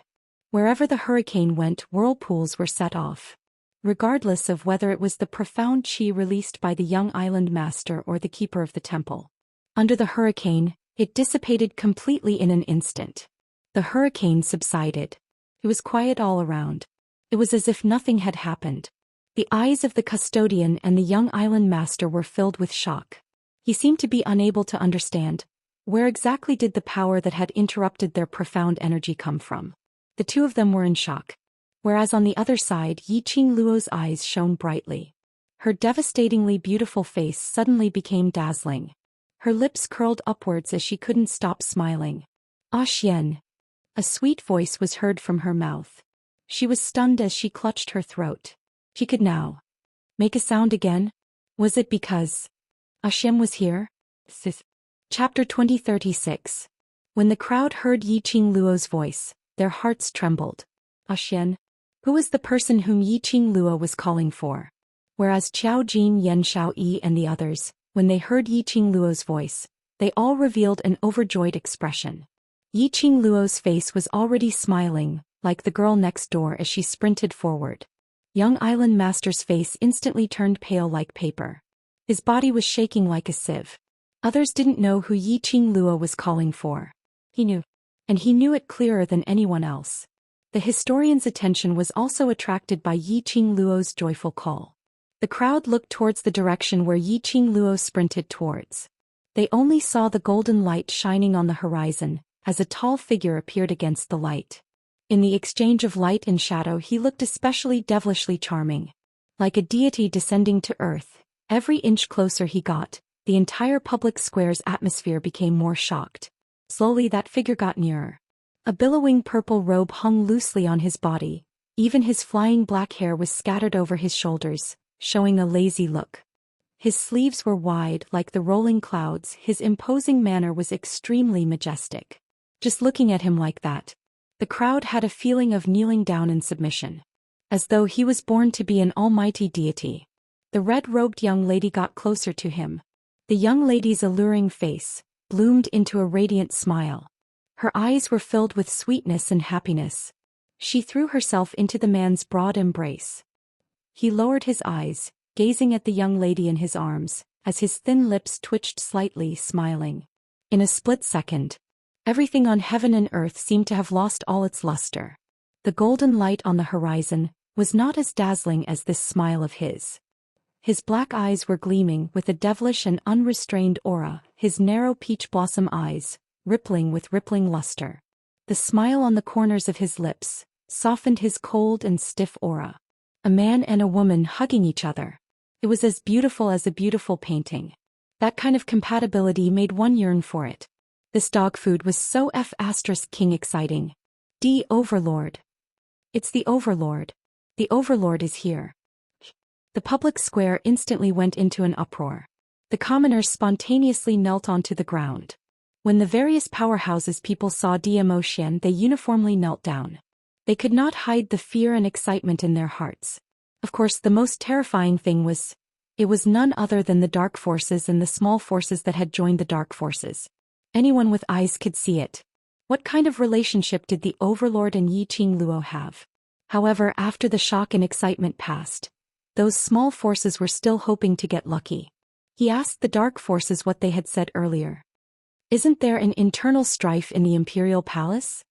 S1: Wherever the hurricane went, whirlpools were set off. Regardless of whether it was the profound chi released by the young island master or the keeper of the temple. Under the hurricane, it dissipated completely in an instant. The hurricane subsided. It was quiet all around. It was as if nothing had happened. The eyes of the custodian and the young island master were filled with shock. He seemed to be unable to understand. Where exactly did the power that had interrupted their profound energy come from? The two of them were in shock. whereas on the other side Yiqing Luo's eyes shone brightly. Her devastatingly beautiful face suddenly became dazzling. Her lips curled upwards as she couldn't stop smiling. "Ah Xian." A sweet voice was heard from her mouth. She was stunned as she clutched her throat. She could now make a sound again? Was it because Ah Xian was here? Chapter 2036. When the crowd heard Yiqing Luo's voice, their hearts trembled. Ah Xian? Who was the person whom Yiqing Luo was calling for? Whereas Qiao Jin, Yan Xiao Yi and the others, when they heard Yiqing Luo's voice, they all revealed an overjoyed expression. Yiqing Luo's face was already smiling, like the girl next door as she sprinted forward. Young Island Master's face instantly turned pale like paper. His body was shaking like a sieve. Others didn't know who Yiqing Luo was calling for. He knew. And he knew it clearer than anyone else. The historian's attention was also attracted by Yiqing Luo's joyful call. The crowd looked towards the direction where Yiqing Luo sprinted towards. They only saw the golden light shining on the horizon, as a tall figure appeared against the light. In the exchange of light and shadow he looked especially devilishly charming. Like a deity descending to earth, every inch closer he got, the entire public square's atmosphere became more shocked. Slowly that figure got nearer. A billowing purple robe hung loosely on his body, even his flying black hair was scattered over his shoulders, showing a lazy look. His sleeves were wide like the rolling clouds, his imposing manner was extremely majestic. Just looking at him like that, the crowd had a feeling of kneeling down in submission. As though he was born to be an almighty deity. The red-robed young lady got closer to him. The young lady's alluring face bloomed into a radiant smile. Her eyes were filled with sweetness and happiness. She threw herself into the man's broad embrace. He lowered his eyes, gazing at the young lady in his arms, as his thin lips twitched slightly, smiling. In a split second, everything on heaven and earth seemed to have lost all its luster. The golden light on the horizon was not as dazzling as this smile of his. His black eyes were gleaming with a devilish and unrestrained aura, his narrow peach blossom eyes, rippling with rippling luster. The smile on the corners of his lips softened his cold and stiff aura. A man and a woman hugging each other. It was as beautiful as a beautiful painting. That kind of compatibility made one yearn for it. This dog food was so king exciting. D Overlord. It's the Overlord. The Overlord is here. The public square instantly went into an uproar. The commoners spontaneously knelt onto the ground. When the various powerhouses people saw Zhou Xian, they uniformly knelt down. They could not hide the fear and excitement in their hearts. Of course, the most terrifying thing was, it was none other than the dark forces and the small forces that had joined the dark forces. Anyone with eyes could see it. What kind of relationship did the Overlord and Yiqing Luo have? However, after the shock and excitement passed, those small forces were still hoping to get lucky. He asked the dark forces what they had said earlier. Isn't there an internal strife in the Imperial Palace?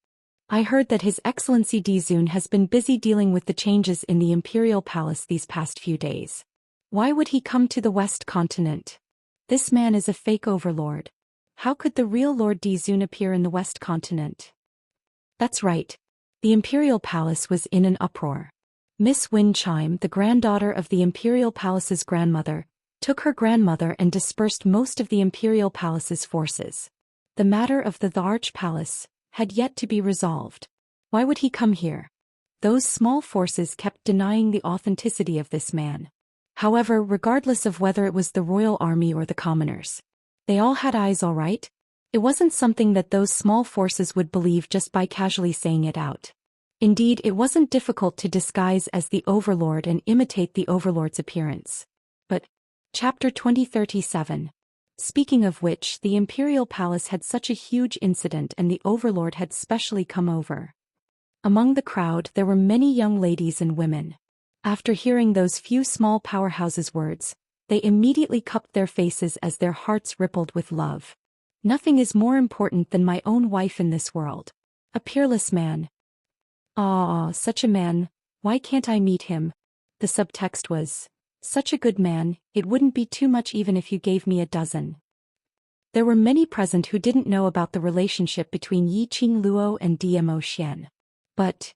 S1: I heard that His Excellency Dizun has been busy dealing with the changes in the Imperial Palace these past few days. Why would he come to the West Continent? This man is a fake overlord. How could the real Lord Dizun appear in the West Continent? That's right. The Imperial Palace was in an uproar. Miss Win Chime, the granddaughter of the Imperial Palace's grandmother, took her grandmother and dispersed most of the Imperial Palace's forces. The matter of the Arch Palace had yet to be resolved. Why would he come here? Those small forces kept denying the authenticity of this man. However, regardless of whether it was the royal army or the commoners, they all had eyes all right. It wasn't something that those small forces would believe just by casually saying it out. Indeed, it wasn't difficult to disguise as the Overlord and imitate the Overlord's appearance. But, Chapter 2037. Speaking of which, the Imperial Palace had such a huge incident and the Overlord had specially come over. Among the crowd there were many young ladies and women. After hearing those few small powerhouses' words, they immediately cupped their faces as their hearts rippled with love. Nothing is more important than my own wife in this world. A peerless man. Ah, such a man, why can't I meet him? The subtext was, such a good man, it wouldn't be too much even if you gave me a dozen. There were many present who didn't know about the relationship between Yiqing Luo and Zhou Xian. But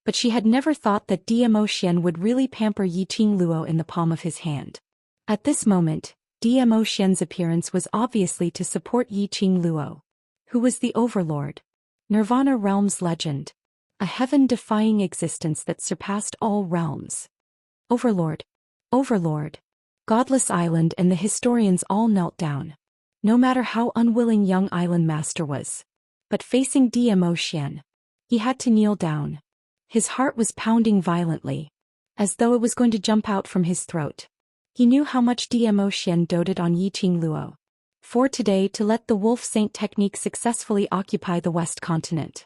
S1: But she had never thought that Zhou Xian would really pamper Yiqing Luo in the palm of his hand. At this moment, Zhou Xian's appearance was obviously to support Yiqing Luo, who was the overlord. Nirvana Realm's legend. A heaven-defying existence that surpassed all realms. Overlord. Overlord. Godless Island and the historians all knelt down. No matter how unwilling young Island Master was. But facing Zhou Xian, he had to kneel down. His heart was pounding violently, as though it was going to jump out from his throat. He knew how much Zhou Xian doted on Yiqing Luo. For today to let the Wolf Saint technique successfully occupy the West Continent.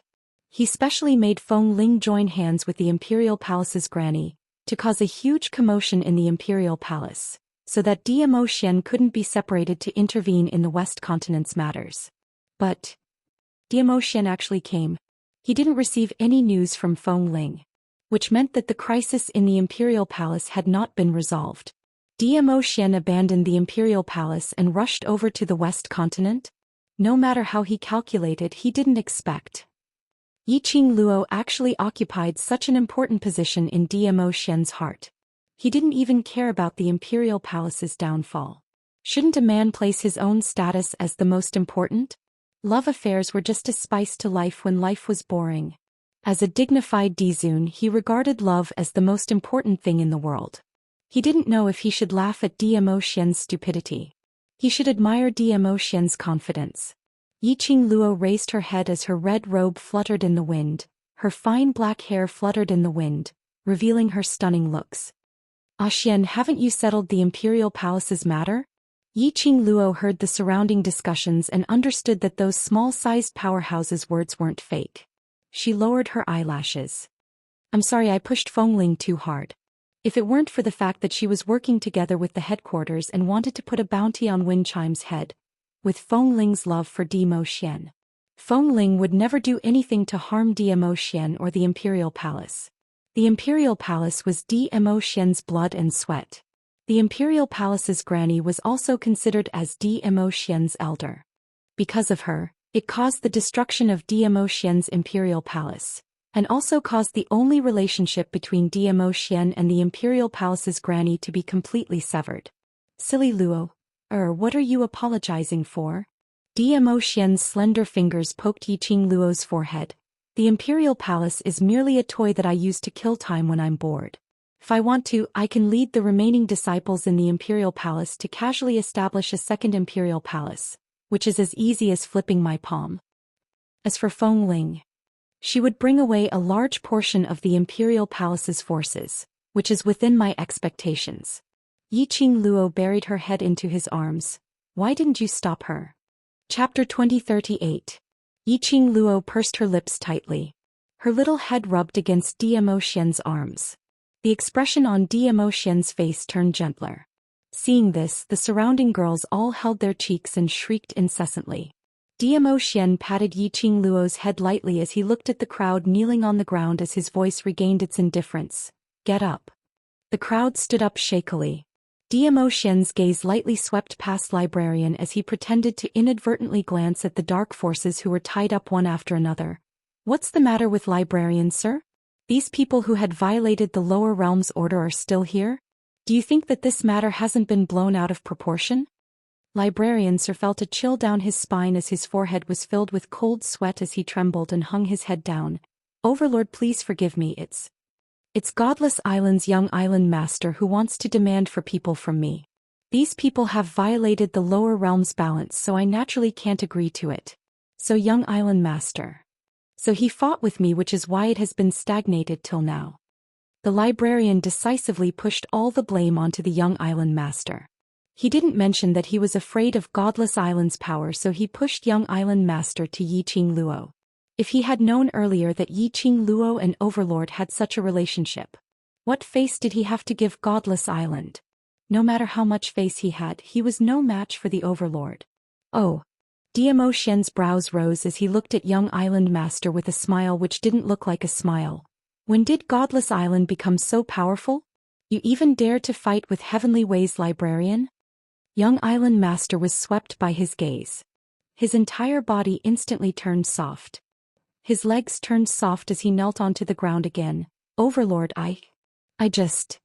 S1: He specially made Feng Ling join hands with the Imperial Palace's granny, to cause a huge commotion in the Imperial Palace, so that Zhou Xian couldn't be separated to intervene in the West Continent's matters. But Zhou Xian actually came. He didn't receive any news from Feng Ling, which meant that the crisis in the Imperial Palace had not been resolved. Zhou Xian abandoned the Imperial Palace and rushed over to the West Continent? No matter how he calculated, he didn't expect. Yiqing Luo actually occupied such an important position in Zhou Xian's heart. He didn't even care about the Imperial Palace's downfall. Shouldn't a man place his own status as the most important? Love affairs were just a spice to life when life was boring. As a dignified Dizun, he regarded love as the most important thing in the world. He didn't know if he should laugh at Zhou Xian's stupidity. He should admire Zhou Xian's confidence. Yiqing Luo raised her head as her red robe fluttered in the wind, her fine black hair fluttered in the wind, revealing her stunning looks. Xian, haven't you settled the Imperial Palace's matter? Yiqing Luo heard the surrounding discussions and understood that those small-sized powerhouses' words weren't fake. She lowered her eyelashes. I'm sorry I pushed Feng Ling too hard. If it weren't for the fact that she was working together with the headquarters and wanted to put a bounty on Wind Chime's head, with Feng Ling's love for Zhou Xian. Feng Ling would never do anything to harm Zhou Xian or the Imperial Palace. The Imperial Palace was Zhou Xian's blood and sweat. The Imperial Palace's granny was also considered as Zhou Xian's elder. Because of her, it caused the destruction of Zhou Xian's Imperial Palace, and also caused the only relationship between Zhou Xian and the Imperial Palace's granny to be completely severed. Silly Luo. What are you apologizing for? Zhou Xian's slender fingers poked Yiqing Luo's forehead. The Imperial Palace is merely a toy that I use to kill time when I'm bored. If I want to, I can lead the remaining disciples in the Imperial Palace to casually establish a second Imperial Palace, which is as easy as flipping my palm. As for Feng Ling, she would bring away a large portion of the Imperial Palace's forces, which is within my expectations. Yiqing Luo buried her head into his arms. Why didn't you stop her? Chapter 2038. Yiqing Luo pursed her lips tightly. Her little head rubbed against Zhou Xian's arms. The expression on Zhou Xian's face turned gentler. Seeing this, the surrounding girls all held their cheeks and shrieked incessantly. Zhou Xian patted Yiqing Luo's head lightly as he looked at the crowd kneeling on the ground as his voice regained its indifference. Get up. The crowd stood up shakily. Zhou Xian's gaze lightly swept past Librarian as he pretended to inadvertently glance at the dark forces who were tied up one after another. What's the matter with Librarian, sir? These people who had violated the lower realm's order are still here? Do you think that this matter hasn't been blown out of proportion? Librarian sir felt a chill down his spine as his forehead was filled with cold sweat as he trembled and hung his head down. Overlord, please forgive me, It's Godless Island's young island master who wants to demand for people from me. These people have violated the lower realm's balance, so I naturally can't agree to it. So young island master. So he fought with me, which is why it has been stagnated till now. The librarian decisively pushed all the blame onto the young island master. He didn't mention that he was afraid of Godless Island's power, so he pushed young island master to Yiqing Luo. If he had known earlier that Yiqing Luo and Overlord had such a relationship, what face did he have to give Godless Island? No matter how much face he had, he was no match for the Overlord. Oh. Zhou Xian's brows rose as he looked at young island master with a smile which didn't look like a smile. When did Godless Island become so powerful? You even dare to fight with Heavenly Ways Librarian? Young island master was swept by his gaze. His entire body instantly turned soft. His legs turned soft as he knelt onto the ground again. Overlord, I just...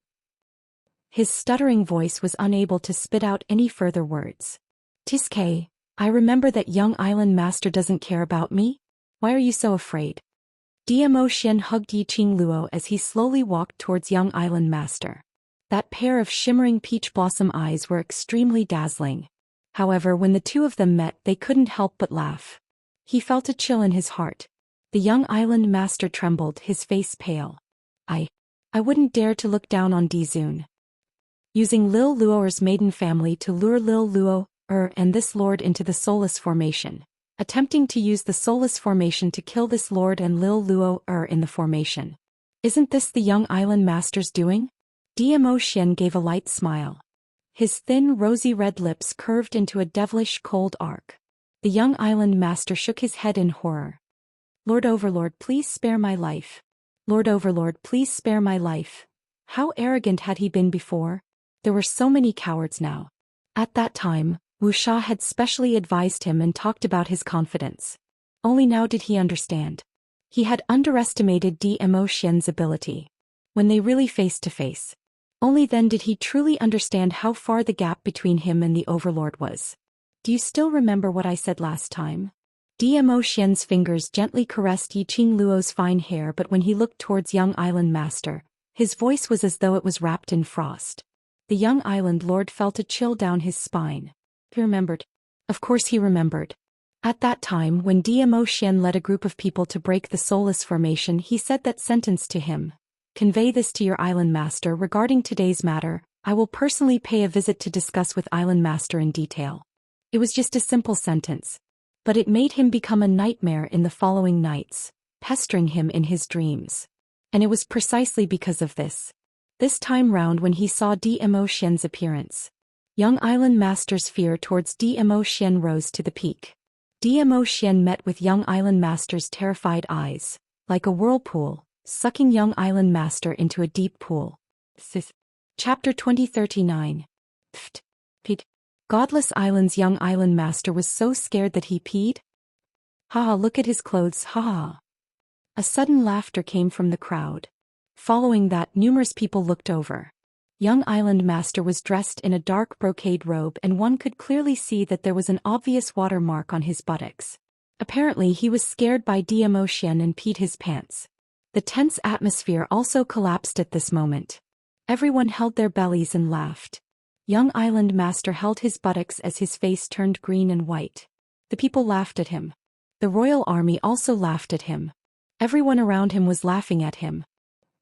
S1: His stuttering voice was unable to spit out any further words. Tiske, I remember that young island master doesn't care about me? Why are you so afraid? Zhou Xian hugged Yiqing Luo as he slowly walked towards young island master. That pair of shimmering peach blossom eyes were extremely dazzling. However, when the two of them met, they couldn't help but laugh. He felt a chill in his heart. The young island master trembled, his face pale. I wouldn't dare to look down on Dizun. Using Lil Luo's maiden family to lure Lil Luo, and this lord into the soulless formation. Attempting to use the soulless formation to kill this lord and Lil Luo, in the formation. Isn't this the young island master's doing? Zhou Xian gave a light smile. His thin rosy red lips curved into a devilish cold arc. The young island master shook his head in horror. Lord Overlord, please spare my life. Lord Overlord, please spare my life. How arrogant had he been before? There were so many cowards now. At that time, Wuxia had specially advised him and talked about his confidence. Only now did he understand. He had underestimated Zhou Xian's ability. When they really face to face. Only then did he truly understand how far the gap between him and the Overlord was. Do you still remember what I said last time? Zhou Xian's fingers gently caressed Yiqing Luo's fine hair, but when he looked towards young island master, his voice was as though it was wrapped in frost. The young island lord felt a chill down his spine. He remembered. Of course he remembered. At that time when Zhou Xian led a group of people to break the soulless formation, he said that sentence to him. Convey this to your island master regarding today's matter. I will personally pay a visit to discuss with island master in detail. It was just a simple sentence. But it made him become a nightmare in the following nights, pestering him in his dreams. And it was precisely because of this. This time round when he saw Zhou Xian's appearance. Young island master's fear towards Zhou Xian rose to the peak. Zhou Xian met with young island master's terrified eyes, like a whirlpool, sucking young island master into a deep pool. Chapter 2039. Pfft. Godless Island's young island master was so scared that he peed? Haha, look at his clothes, haha. A sudden laughter came from the crowd. Following that, numerous people looked over. Young island master was dressed in a dark brocade robe and one could clearly see that there was an obvious watermark on his buttocks. Apparently he was scared by Zhou Xian and peed his pants. The tense atmosphere also collapsed at this moment. Everyone held their bellies and laughed. Young island master held his buttocks as his face turned green and white. The people laughed at him. The royal army also laughed at him. Everyone around him was laughing at him.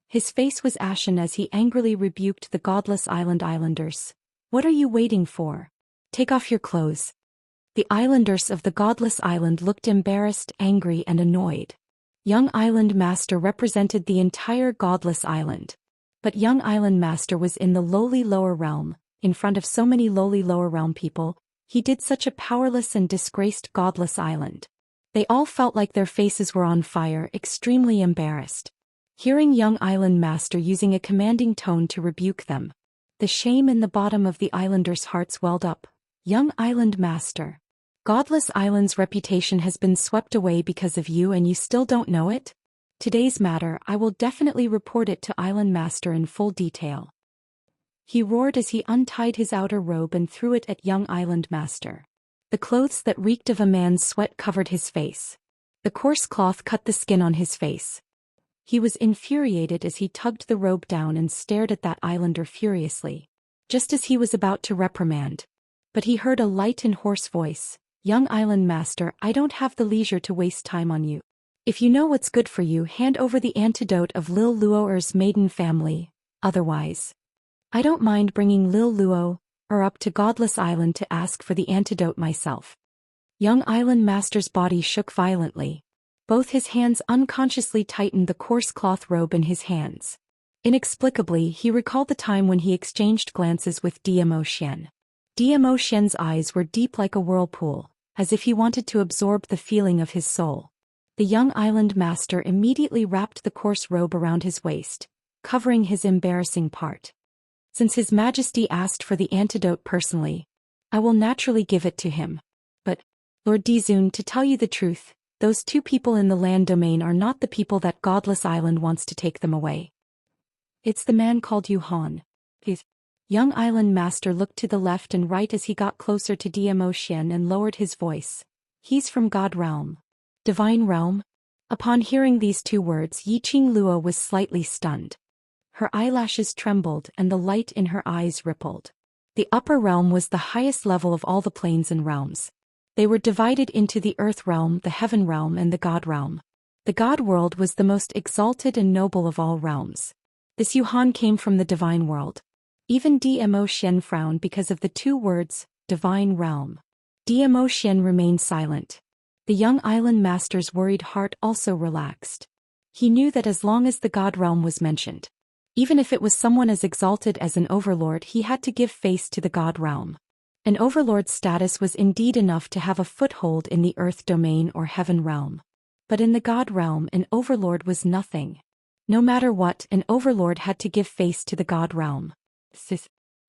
S1: His face was ashen as he angrily rebuked the godless islanders. What are you waiting for? Take off your clothes. The islanders of the godless island looked embarrassed, angry, and annoyed. Young island master represented the entire godless island. But young island master was in the lowly lower realm. In front of so many lowly lower realm people, he did such a powerless and disgraced godless island. They all felt like their faces were on fire, extremely embarrassed. Hearing young island master using a commanding tone to rebuke them. The shame in the bottom of the islanders' hearts welled up. Young island master. Godless Island's reputation has been swept away because of you and you still don't know it? Today's matter, I will definitely report it to island master in full detail. He roared as he untied his outer robe and threw it at young island master. The clothes that reeked of a man's sweat covered his face. The coarse cloth cut the skin on his face. He was infuriated as he tugged the robe down and stared at that islander furiously. Just as he was about to reprimand. But he heard a light and hoarse voice. Young island master, I don't have the leisure to waste time on you. If you know what's good for you, hand over the antidote of Lil Luo's maiden family. Otherwise, I don't mind bringing Lil Luo up to Godless Island to ask for the antidote myself. Young island master's body shook violently. Both his hands unconsciously tightened the coarse cloth robe in his hands. Inexplicably, he recalled the time when he exchanged glances with Zhou Xian. Zhou Xian's eyes were deep like a whirlpool, as if he wanted to absorb the feeling of his soul. The young island master immediately wrapped the coarse robe around his waist, covering his embarrassing part. Since His Majesty asked for the antidote personally, I will naturally give it to him. But, Lord Dizun, to tell you the truth, Those two people in the land domain are not the people that godless island wants to take them away. It's the man called Yuhan. His young island master looked to the left and right as he got closer to Zhou Xian and lowered his voice. He's from God Realm. Divine Realm? Upon hearing these two words, Yiqing Luo was slightly stunned. Her eyelashes trembled and the light in her eyes rippled. The upper realm was the highest level of all the planes and realms. They were divided into the earth realm, the heaven realm, and the God realm. The God world was the most exalted and noble of all realms. This Yuhan came from the divine world. Even Dmo Xian frowned because of the two words, divine realm. Dmo Xian remained silent. The young island master's worried heart also relaxed. He knew that as long as the God realm was mentioned, even if it was someone as exalted as an overlord, he had to give face to the God realm. An overlord's status was indeed enough to have a foothold in the earth domain or heaven realm. But in the God realm, an overlord was nothing. No matter what, an overlord had to give face to the God realm.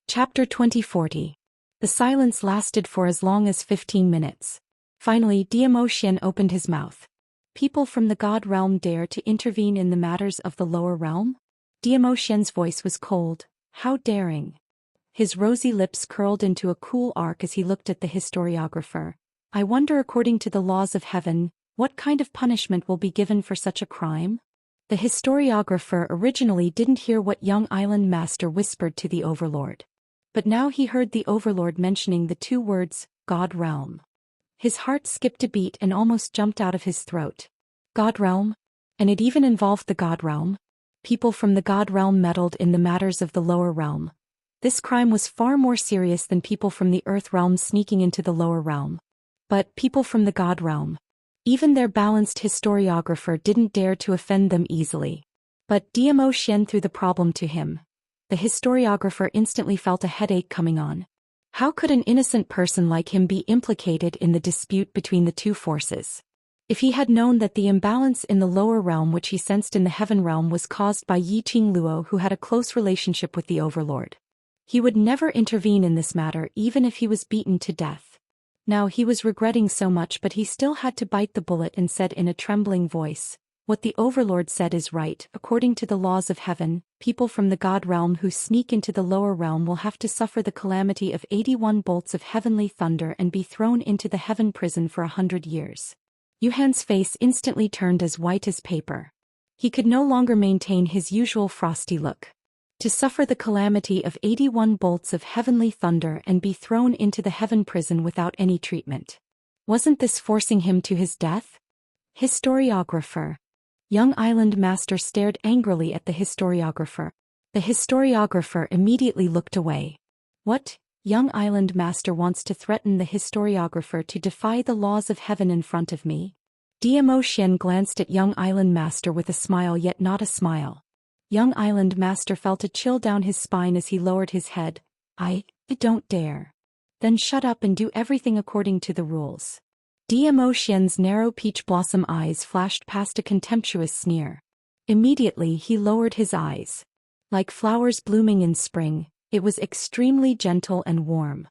S1: Chapter 2040. The silence lasted for as long as 15 minutes. Finally, Dmo Xian opened his mouth. People from the God realm dare to intervene in the matters of the lower realm? Dmo Xian's voice was cold. How daring. His rosy lips curled into a cool arc as he looked at the historiographer. I wonder, according to the laws of heaven, what kind of punishment will be given for such a crime? The historiographer originally didn't hear what young island master whispered to the overlord. But now he heard the overlord mentioning the two words, God realm. His heart skipped a beat and almost jumped out of his throat. God realm? And it even involved the God realm? People from the God realm meddled in the matters of the lower realm. This crime was far more serious than people from the earth realm sneaking into the lower realm. But people from the God realm. Even their balanced historiographer didn't dare to offend them easily. But Dmo Xian threw the problem to him. The historiographer instantly felt a headache coming on. How could an innocent person like him be implicated in the dispute between the two forces? If he had known that the imbalance in the lower realm which he sensed in the heaven realm was caused by Yiqing Luo, who had a close relationship with the overlord, he would never intervene in this matter even if he was beaten to death. Now he was regretting so much, but he still had to bite the bullet and said in a trembling voice, what the overlord said is right. According to the laws of heaven, people from the God realm who sneak into the lower realm will have to suffer the calamity of 81 bolts of heavenly thunder and be thrown into the heaven prison for 100 years. Yuhan's face instantly turned as white as paper. He could no longer maintain his usual frosty look. To suffer the calamity of 81 bolts of heavenly thunder and be thrown into the heaven prison without any treatment. Wasn't this forcing him to his death? Historiographer. Young island master stared angrily at the historiographer. The historiographer immediately looked away. What? Young island master wants to threaten the historiographer to defy the laws of heaven in front of me? Dmo Xian glanced at young island master with a smile, yet not a smile. Young island master felt a chill down his spine as he lowered his head. I don't dare. Then shut up and do everything according to the rules. Dmo Xian's narrow peach blossom eyes flashed past a contemptuous sneer. Immediately he lowered his eyes. Like flowers blooming in spring, it was extremely gentle and warm.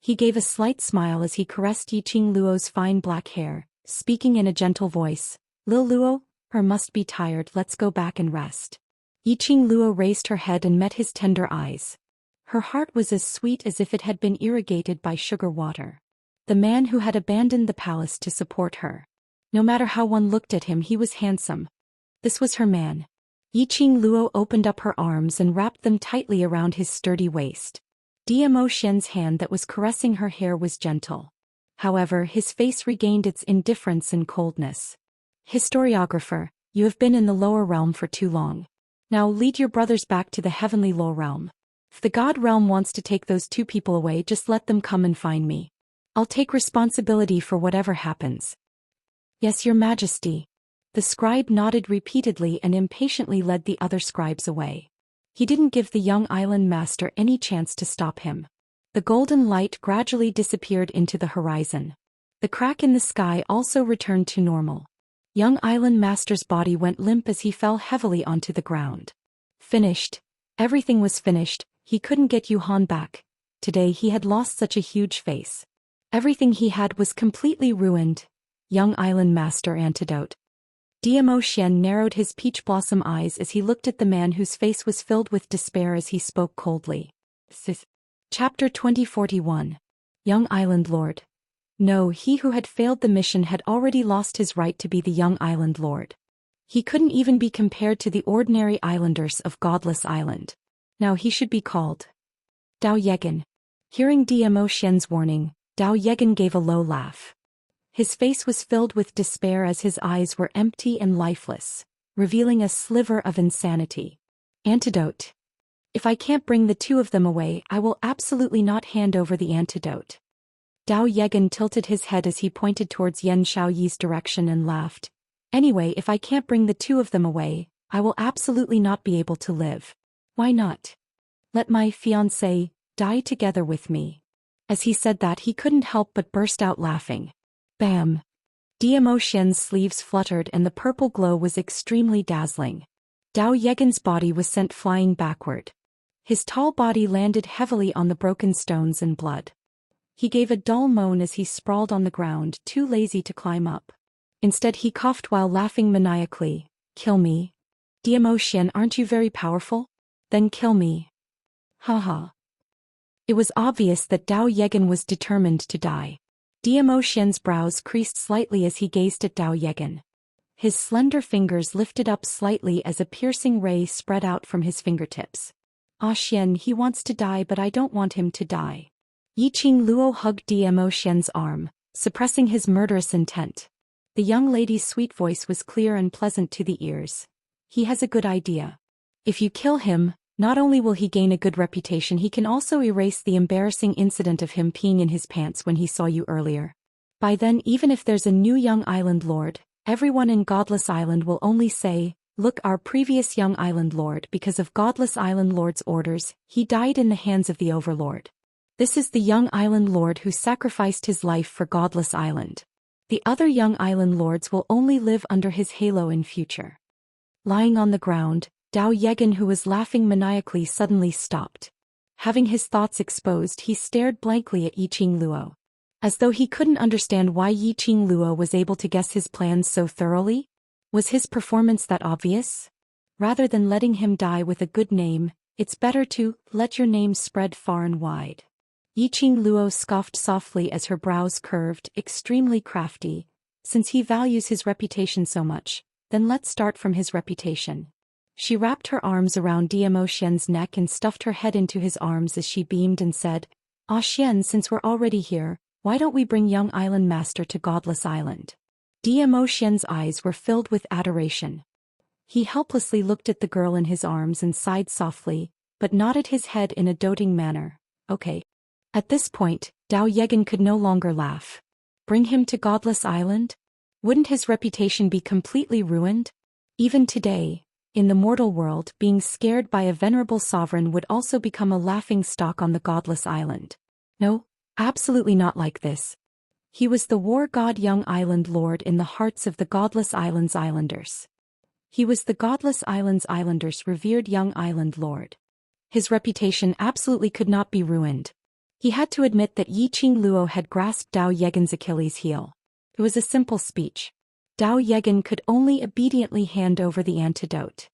S1: He gave a slight smile as he caressed Yiqing Luo's fine black hair, speaking in a gentle voice. Lil Luo, her must be tired, let's go back and rest. Yiqing Luo raised her head and met his tender eyes. Her heart was as sweet as if it had been irrigated by sugar water. The man who had abandoned the palace to support her. No matter how one looked at him, he was handsome. This was her man. Yiqing Luo opened up her arms and wrapped them tightly around his sturdy waist. Dmo Xian's hand that was caressing her hair was gentle. However, his face regained its indifference and coldness. Historiographer, you have been in the lower realm for too long. Now lead your brothers back to the heavenly lower realm. If the God realm wants to take those two people away, just let them come and find me. I'll take responsibility for whatever happens. Yes, your majesty. The scribe nodded repeatedly and impatiently led the other scribes away. He didn't give the young island master any chance to stop him. The golden light gradually disappeared into the horizon. The crack in the sky also returned to normal. Young island master's body went limp as he fell heavily onto the ground. Finished. Everything was finished. He couldn't get Yuhan back. Today he had lost such a huge face. Everything he had was completely ruined. Young Island Master Antidote. Zhou Xian narrowed his peach blossom eyes as he looked at the man whose face was filled with despair as he spoke coldly. Chapter 2041. Young Island Lord. No, he who had failed the mission had already lost his right to be the Young Island Lord. He couldn't even be compared to the ordinary islanders of Godless Island. Now he should be called Dao Yegan. Hearing Zhou Xian's warning, Dao Yegan gave a low laugh. His face was filled with despair as his eyes were empty and lifeless, revealing a sliver of insanity. Antidote. If I can't bring the two of them away, I will absolutely not hand over the antidote. Dao Yegan tilted his head as he pointed towards Yan Shaoyi's direction and laughed. Anyway, if I can't bring the two of them away, I will absolutely not be able to live. Why not? Let my fiancé die together with me. As he said that, he couldn't help but burst out laughing. Bam! Zhou Xian's sleeves fluttered and the purple glow was extremely dazzling. Dao Yegan's body was sent flying backward. His tall body landed heavily on the broken stones and blood. He gave a dull moan as he sprawled on the ground, too lazy to climb up. Instead he coughed while laughing maniacally. Kill me. Zhou Xian, aren't you very powerful? Then kill me. Haha. It was obvious that Dao Yegan was determined to die. Zhou Xian's brows creased slightly as he gazed at Dao Yegan. His slender fingers lifted up slightly as a piercing ray spread out from his fingertips. Ah Xian, he wants to die, but I don't want him to die. Yiqing Luo hugged Zhou Xian's arm, suppressing his murderous intent. The young lady's sweet voice was clear and pleasant to the ears. He has a good idea. If you kill him, not only will he gain a good reputation, he can also erase the embarrassing incident of him peeing in his pants when he saw you earlier. By then, even if there's a new Young Island Lord, everyone in Godless Island will only say, look, our previous Young Island Lord, because of Godless Island Lord's orders, he died in the hands of the Overlord. This is the Young Island Lord who sacrificed his life for Godless Island. The other Young Island Lords will only live under his halo in future. Lying on the ground, Dao Yegan, who was laughing maniacally, suddenly stopped. Having his thoughts exposed, he stared blankly at Yiqing Luo. As though he couldn't understand why Yiqing Luo was able to guess his plans so thoroughly? Was his performance that obvious? Rather than letting him die with a good name, it's better to let your name spread far and wide. Yiqing Luo scoffed softly as her brows curved, extremely crafty. Since he values his reputation so much, then let's start from his reputation. She wrapped her arms around Zhou Xian's neck and stuffed her head into his arms as she beamed and said, Ah Xian, since we're already here, why don't we bring Young Island Master to Godless Island? Zhou Xian's eyes were filled with adoration. He helplessly looked at the girl in his arms and sighed softly, but nodded his head in a doting manner. Okay. At this point, Dao Yegan could no longer laugh. Bring him to Godless Island? Wouldn't his reputation be completely ruined? Even today, in the mortal world, being scared by a venerable sovereign would also become a laughing stock on the Godless Island. No, absolutely not like this. He was the war god Young Island Lord in the hearts of the Godless Island's islanders. He was the Godless Island's islanders' revered Young Island Lord. His reputation absolutely could not be ruined. He had to admit that Yiqing Luo had grasped Dao Yegan's Achilles heel. It was a simple speech. Dao Yegan could only obediently hand over the antidote.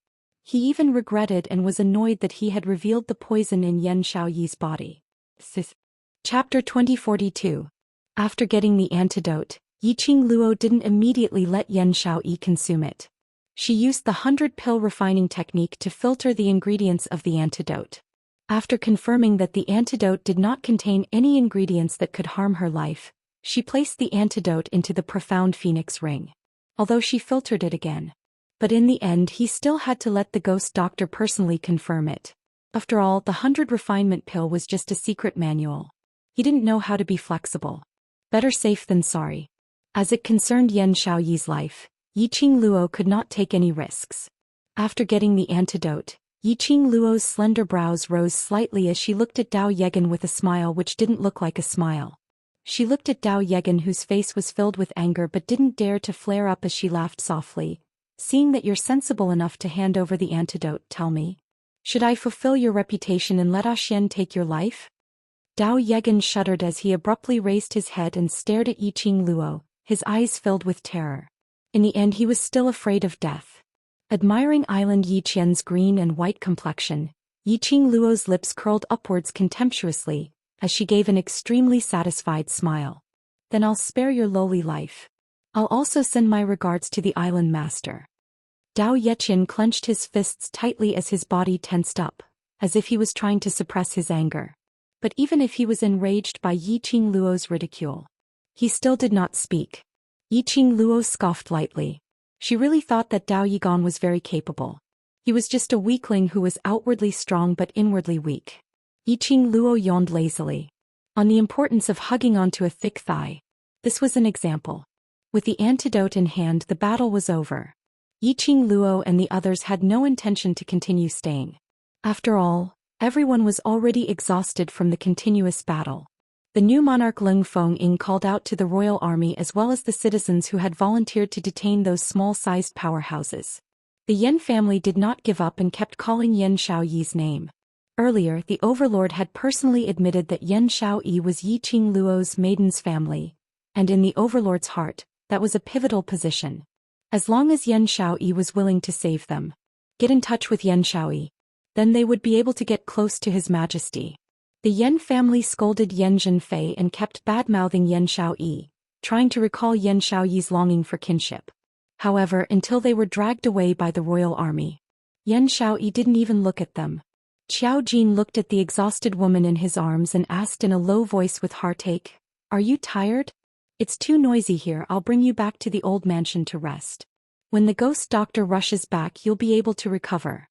S1: He even regretted and was annoyed that he had revealed the poison in Yan Shaoyi's body. Chapter 2042. After getting the antidote, Yiqing Luo didn't immediately let Yan Shaoyi consume it. She used the 100-pill refining technique to filter the ingredients of the antidote. After confirming that the antidote did not contain any ingredients that could harm her life, she placed the antidote into the profound phoenix ring. Although she filtered it again. But in the end he still had to let the ghost doctor personally confirm it. After all, the 100 refinement pill was just a secret manual. He didn't know how to be flexible. Better safe than sorry. As it concerned Yan Shaoyi's life, Yiqing Luo could not take any risks. After getting the antidote, Yiqing Luo's slender brows rose slightly as she looked at Dao Yegan with a smile which didn't look like a smile. She looked at Dao Yegan, whose face was filled with anger but didn't dare to flare up as she laughed softly. Seeing that you're sensible enough to hand over the antidote, tell me. Should I fulfill your reputation and let Ah Xian take your life? Dao Yegan shuddered as he abruptly raised his head and stared at Yiqing Luo, his eyes filled with terror. In the end he was still afraid of death. Admiring Island Yi Qian's green and white complexion, Yiqing Luo's lips curled upwards contemptuously, as she gave an extremely satisfied smile. Then I'll spare your lowly life. I'll also send my regards to the island master. Dao Yeqian clenched his fists tightly as his body tensed up, as if he was trying to suppress his anger. But even if he was enraged by Yiqing Luo's ridicule, he still did not speak. Yiqing Luo scoffed lightly. She really thought that Dao Yigan was very capable. He was just a weakling who was outwardly strong but inwardly weak. Yiqing Luo yawned lazily. On the importance of hugging onto a thick thigh. This was an example. With the antidote in hand, the battle was over. Yiqing Luo and the others had no intention to continue staying. After all, everyone was already exhausted from the continuous battle. The new monarch Leng Feng called out to the royal army as well as the citizens who had volunteered to detain those small-sized powerhouses. The Yan family did not give up and kept calling Yan Shaoyi's name. Earlier, the overlord had personally admitted that Yan Shaoyi was Yiqing Luo's maiden's family, and in the overlord's heart, that was a pivotal position. As long as Yan Shaoyi was willing to save them, get in touch with Yan Shaoyi, then they would be able to get close to His Majesty. The Yan family scolded Yan Zhenfei and kept bad-mouthing Yan Shaoyi, trying to recall Yan Shaoyi's longing for kinship. However, until they were dragged away by the royal army, Yan Shaoyi didn't even look at them. Qiao Jin looked at the exhausted woman in his arms and asked in a low voice with heartache, "Are you tired? It's too noisy here. I'll bring you back to the old mansion to rest. When the ghost doctor rushes back, you'll be able to recover."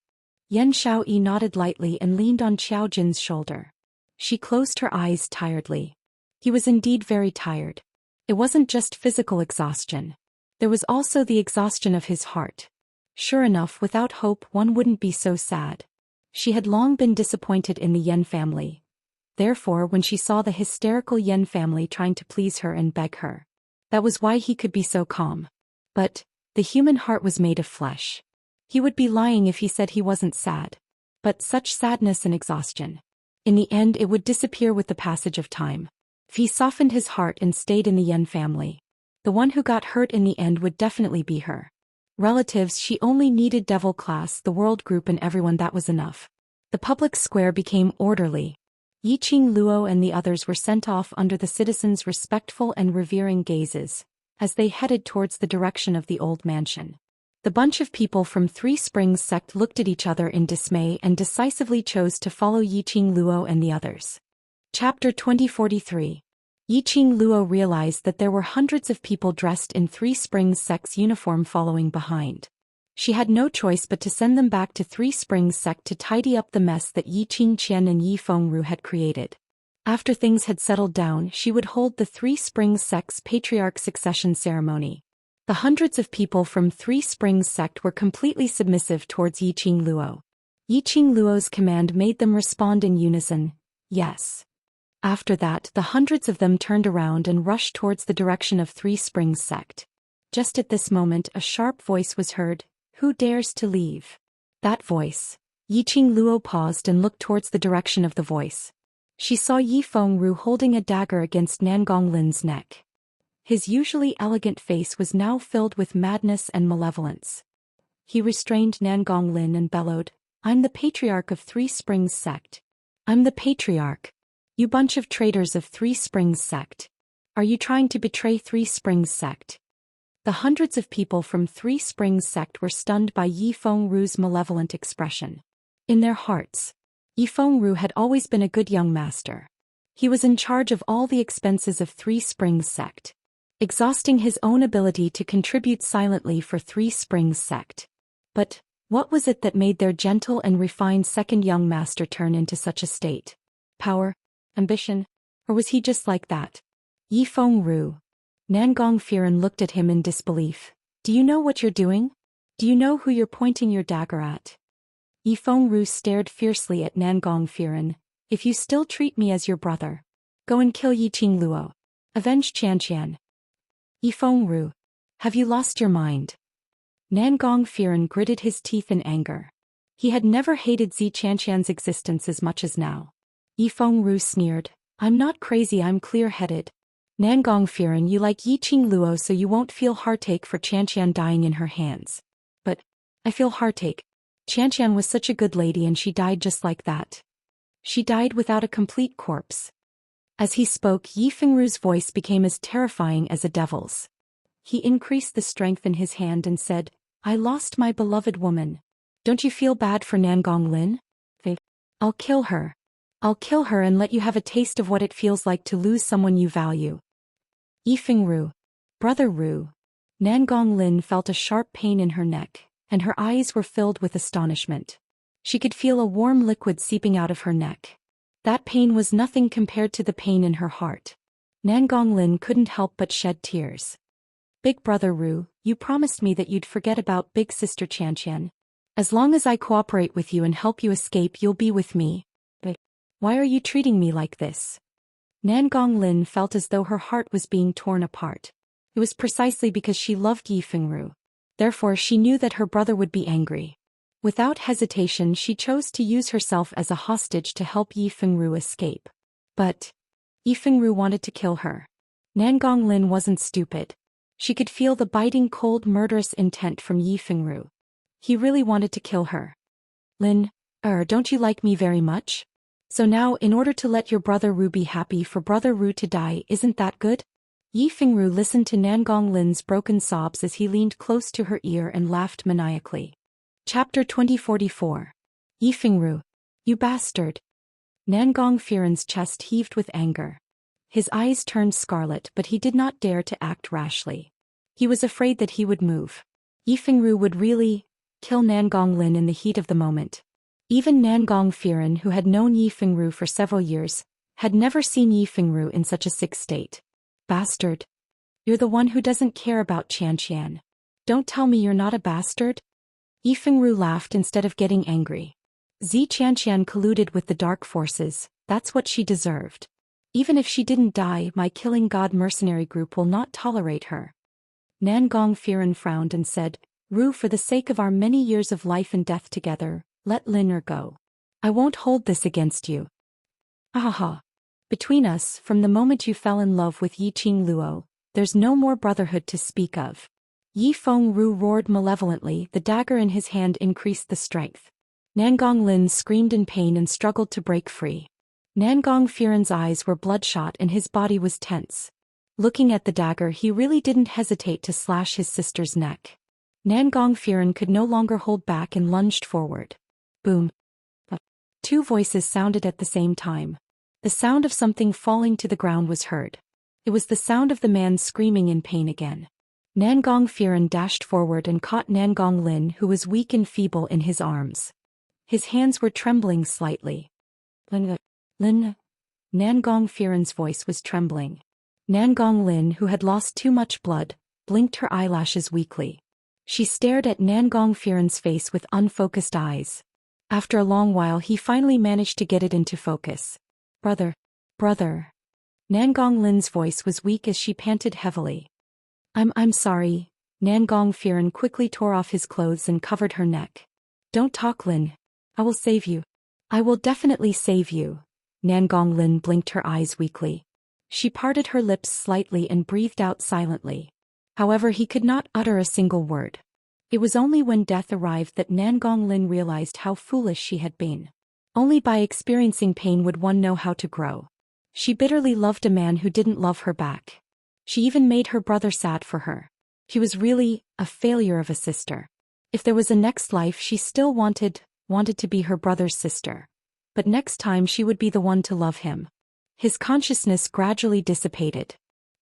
S1: Yan Shaoyi nodded lightly and leaned on Qiao Jin's shoulder. She closed her eyes tiredly. He was indeed very tired. It wasn't just physical exhaustion. There was also the exhaustion of his heart. Sure enough, without hope one wouldn't be so sad. She had long been disappointed in the Yan family. Therefore, when she saw the hysterical Yan family trying to please her and beg her, that was why he could be so calm. But the human heart was made of flesh. He would be lying if he said he wasn't sad. But such sadness and exhaustion, in the end it would disappear with the passage of time. If he softened his heart and stayed in the Yan family, the one who got hurt in the end would definitely be her. Relatives, she only needed Devil Class, the world group, and everyone. That was enough. The public square became orderly. Yiqing Luo and the others were sent off under the citizens' respectful and revering gazes, as they headed towards the direction of the old mansion. The bunch of people from Three Springs sect looked at each other in dismay and decisively chose to follow Yiqing Luo and the others. Chapter 2043. Yiqing Luo realized that there were hundreds of people dressed in Three Springs sect's uniform following behind. She had no choice but to send them back to Three Springs sect to tidy up the mess that Yiqing Qian and Yi Fengru had created. After things had settled down, she would hold the Three Springs sect's patriarch succession ceremony. The hundreds of people from Three Springs sect were completely submissive towards Yiqing Luo. Yiqing Luo's command made them respond in unison, yes. After that, the hundreds of them turned around and rushed towards the direction of Three Springs sect. Just at this moment, a sharp voice was heard, "Who dares to leave?" That voice. Yiqing Luo paused and looked towards the direction of the voice. She saw Yi Fengru holding a dagger against Nangong Lin's neck. His usually elegant face was now filled with madness and malevolence. He restrained Nangong Lin and bellowed, "I'm the patriarch of Three Springs sect. I'm the patriarch. You bunch of traitors of Three Springs sect. Are you trying to betray Three Springs sect?" The hundreds of people from Three Springs sect were stunned by Yi Fengru's malevolent expression. In their hearts, Yi Fengru had always been a good young master. He was in charge of all the expenses of Three Springs sect, exhausting his own ability to contribute silently for Three Springs sect. But what was it that made their gentle and refined second young master turn into such a state? Power? Ambition? Or was he just like that? Yi Fengru. Nangong Firen looked at him in disbelief. "Do you know what you're doing? Do you know who you're pointing your dagger at?" Yi Fengru stared fiercely at Nangong Firen. "If you still treat me as your brother, go and kill Yiqing Luo. Avenge Xianxia." "Yi Fengru, have you lost your mind?" Nangong Firen gritted his teeth in anger. He had never hated Xianxia's existence as much as now. Yi Fengru sneered, "I'm not crazy, I'm clear-headed. Nangong Firen, you like Yiqing Luo so you won't feel heartache for Xianxia dying in her hands. But I feel heartache. Xianxia was such a good lady and she died just like that. She died without a complete corpse. As he spoke, Yi Fengru's voice became as terrifying as a devil's. He increased the strength in his hand and said, I lost my beloved woman. Don't you feel bad for Nangong Lin? I'll kill her. I'll kill her and let you have a taste of what it feels like to lose someone you value. Yi Fengru. Brother Ru. Nangong Lin felt a sharp pain in her neck, and her eyes were filled with astonishment. She could feel a warm liquid seeping out of her neck. That pain was nothing compared to the pain in her heart. Nangong Lin couldn't help but shed tears. Big brother Ru, you promised me that you'd forget about big sister Xianxia. As long as I cooperate with you and help you escape, you'll be with me. But why are you treating me like this? Nangong Lin felt as though her heart was being torn apart. It was precisely because she loved Yi Fengru. Therefore she knew that her brother would be angry. Without hesitation she chose to use herself as a hostage to help Yi Fengru escape. But Yi Fengru wanted to kill her. Nangong Lin wasn't stupid. She could feel the biting cold murderous intent from Yi Fengru. He really wanted to kill her. Lin, don't you like me very much? So now in order to let your brother Ru be happy for brother Ru to die, isn't that good? Yi Fengru listened to Nangong Lin's broken sobs as he leaned close to her ear and laughed maniacally. Chapter 2044. Yi Fengru. You bastard. Nangong Firen's chest heaved with anger. His eyes turned scarlet but he did not dare to act rashly. He was afraid that he would move. Yi Fengru would really kill Nangong Lin in the heat of the moment. Even Nangong Firen, who had known Yi Fengru for several years, had never seen Yi Fengru in such a sick state. Bastard. You're the one who doesn't care about Xianxia. Don't tell me you're not a bastard? Yi Fengru laughed instead of getting angry. Xianxia colluded with the dark forces, that's what she deserved. Even if she didn't die, my killing god mercenary group will not tolerate her. Nangong Firen frowned and said, Ru, for the sake of our many years of life and death together, let Lin go. I won't hold this against you. Ahaha. Between us, from the moment you fell in love with Yiqing Luo, there's no more brotherhood to speak of. Yi Fengru roared malevolently, the dagger in his hand increased the strength. Nangong Lin screamed in pain and struggled to break free. Nangong Firen's eyes were bloodshot and his body was tense. Looking at the dagger, he really didn't hesitate to slash his sister's neck. Nangong Firen could no longer hold back and lunged forward. Boom. Two voices sounded at the same time. The sound of something falling to the ground was heard. It was the sound of the man screaming in pain again. Nangong Firen dashed forward and caught Nangong Lin, who was weak and feeble, in his arms. His hands were trembling slightly. Lin. Nangong Firen's voice was trembling. Nangong Lin, who had lost too much blood, blinked her eyelashes weakly. She stared at Nangong Firen's face with unfocused eyes. After a long while he finally managed to get it into focus. Brother. Nangong Lin's voice was weak as she panted heavily. I'm sorry. Nangong Firen quickly tore off his clothes and covered her neck. Don't talk, Lin. I will save you. I will definitely save you. Nangong Lin blinked her eyes weakly. She parted her lips slightly and breathed out silently. However, he could not utter a single word. It was only when death arrived that Nangong Lin realized how foolish she had been. Only by experiencing pain would one know how to grow. She bitterly loved a man who didn't love her back. She even made her brother sad for her. He was really a failure of a sister. If there was a next life, she still wanted to be her brother's sister. But next time she would be the one to love him. His consciousness gradually dissipated.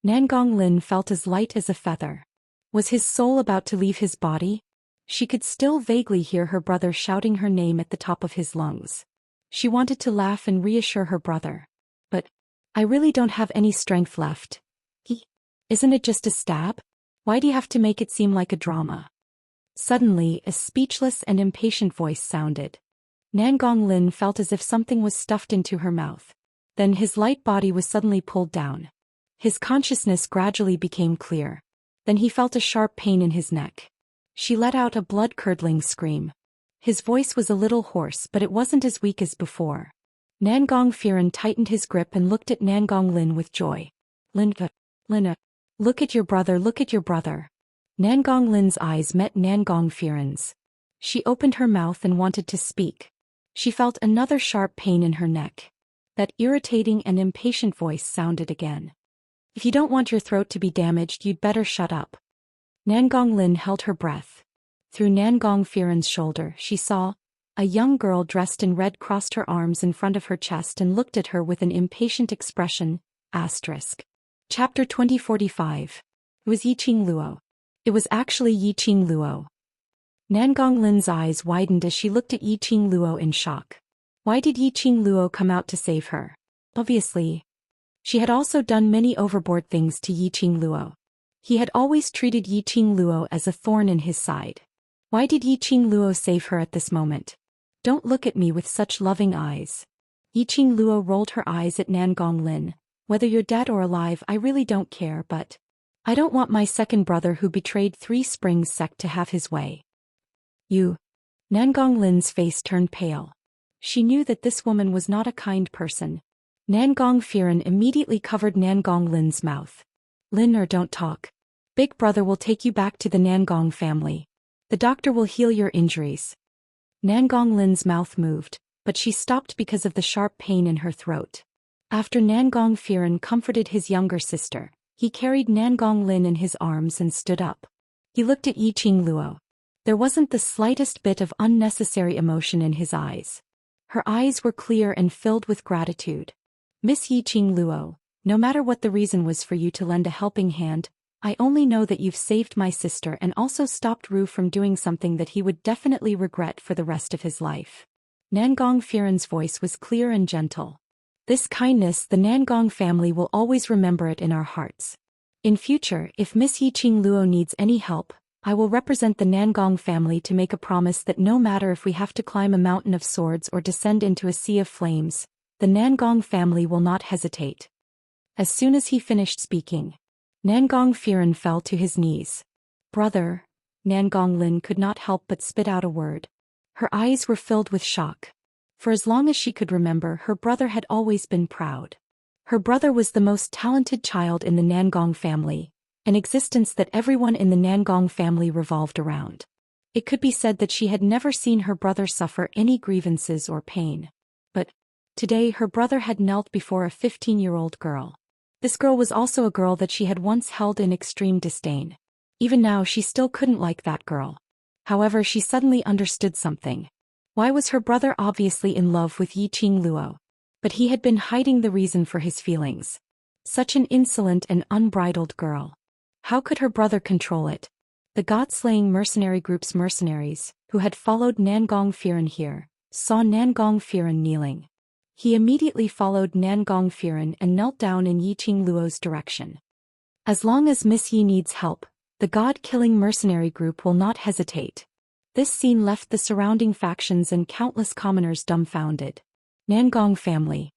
S1: Nangong Lin felt as light as a feather. Was his soul about to leave his body? She could still vaguely hear her brother shouting her name at the top of his lungs. She wanted to laugh and reassure her brother. But I really don't have any strength left. Isn't it just a stab? Why do you have to make it seem like a drama? Suddenly, a speechless and impatient voice sounded. Nangong Lin felt as if something was stuffed into her mouth. Then his light body was suddenly pulled down. His consciousness gradually became clear. Then he felt a sharp pain in his neck. She let out a blood-curdling scream. His voice was a little hoarse, but it wasn't as weak as before. Nangong Firen tightened his grip and looked at Nangong Lin with joy. Lin, Lina, look at your brother, look at your brother. Nangong Lin's eyes met Nangong Firen's. She opened her mouth and wanted to speak. She felt another sharp pain in her neck. That irritating and impatient voice sounded again. If you don't want your throat to be damaged, you'd better shut up. Nangong Lin held her breath. Through Nangong Firen's shoulder, she saw a young girl dressed in red crossed her arms in front of her chest and looked at her with an impatient expression. Chapter 2045. It was Yiqing Luo. It was actually Yiqing Luo. Nangong Lin's eyes widened as she looked at Yiqing Luo in shock. Why did Yiqing Luo come out to save her? Obviously. She had also done many overboard things to Yiqing Luo. He had always treated Yiqing Luo as a thorn in his side. Why did Yiqing Luo save her at this moment? Don't look at me with such loving eyes. Yiqing Luo rolled her eyes at Nangong Lin. Whether you're dead or alive, I really don't care, but I don't want my second brother who betrayed Three Springs sect to have his way. You. Nangong Lin's face turned pale. She knew that this woman was not a kind person. Nangong Firen immediately covered Nangong Lin's mouth. Lin, or don't talk. Big brother will take you back to the Nangong family. The doctor will heal your injuries. Nangong Lin's mouth moved, but she stopped because of the sharp pain in her throat. After Nangong Firen comforted his younger sister, he carried Nangong Lin in his arms and stood up. He looked at Yiqing Luo. There wasn't the slightest bit of unnecessary emotion in his eyes. Her eyes were clear and filled with gratitude. Miss Yiqing Luo, no matter what the reason was for you to lend a helping hand, I only know that you've saved my sister and also stopped Ru from doing something that he would definitely regret for the rest of his life. Nangong Firen's voice was clear and gentle. This kindness, the Nangong family will always remember it in our hearts. In future, if Miss Yiqing Luo needs any help, I will represent the Nangong family to make a promise that no matter if we have to climb a mountain of swords or descend into a sea of flames, the Nangong family will not hesitate. As soon as he finished speaking, Nangong Firen fell to his knees. Brother, Nangong Lin could not help but spit out a word. Her eyes were filled with shock. For as long as she could remember, her brother had always been proud. Her brother was the most talented child in the Nangong family, an existence that everyone in the Nangong family revolved around. It could be said that she had never seen her brother suffer any grievances or pain. But today her brother had knelt before a 15-year-old girl. This girl was also a girl that she had once held in extreme disdain. Even now she still couldn't like that girl. However, she suddenly understood something. Why was her brother obviously in love with Yiqing Luo? But he had been hiding the reason for his feelings. Such an insolent and unbridled girl. How could her brother control it? The god-slaying mercenary group's mercenaries, who had followed Nangong Firen here, saw Nangong Firen kneeling. He immediately followed Nangong Firen and knelt down in Yiqing Luo's direction. As long as Miss Yi needs help, the god-killing mercenary group will not hesitate. This scene left the surrounding factions and countless commoners dumbfounded. Nangong family.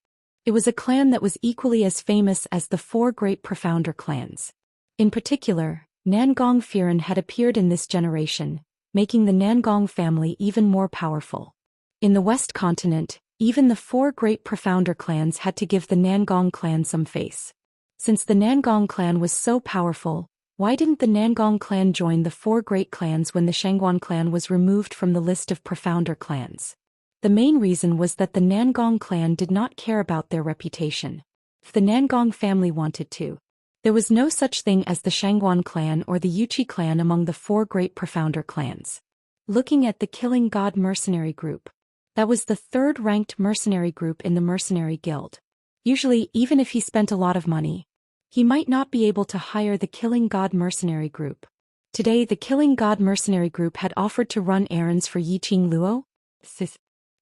S1: It was a clan that was equally as famous as the four great profounder clans. In particular, Nangong Firen had appeared in this generation, making the Nangong family even more powerful. In the West Continent, even the four great profounder clans had to give the Nangong clan some face. Since the Nangong clan was so powerful, why didn't the Nangong clan join the four great clans when the Shangguan clan was removed from the list of profounder clans? The main reason was that the Nangong clan did not care about their reputation. If the Nangong family wanted to, there was no such thing as the Shangguan clan or the Yuchi clan among the four great profounder clans. Looking at the Killing God mercenary group, that was the third-ranked mercenary group in the mercenary guild. Usually, even if he spent a lot of money, he might not be able to hire the Killing God mercenary group. Today the Killing God mercenary group had offered to run errands for Yiqing Luo.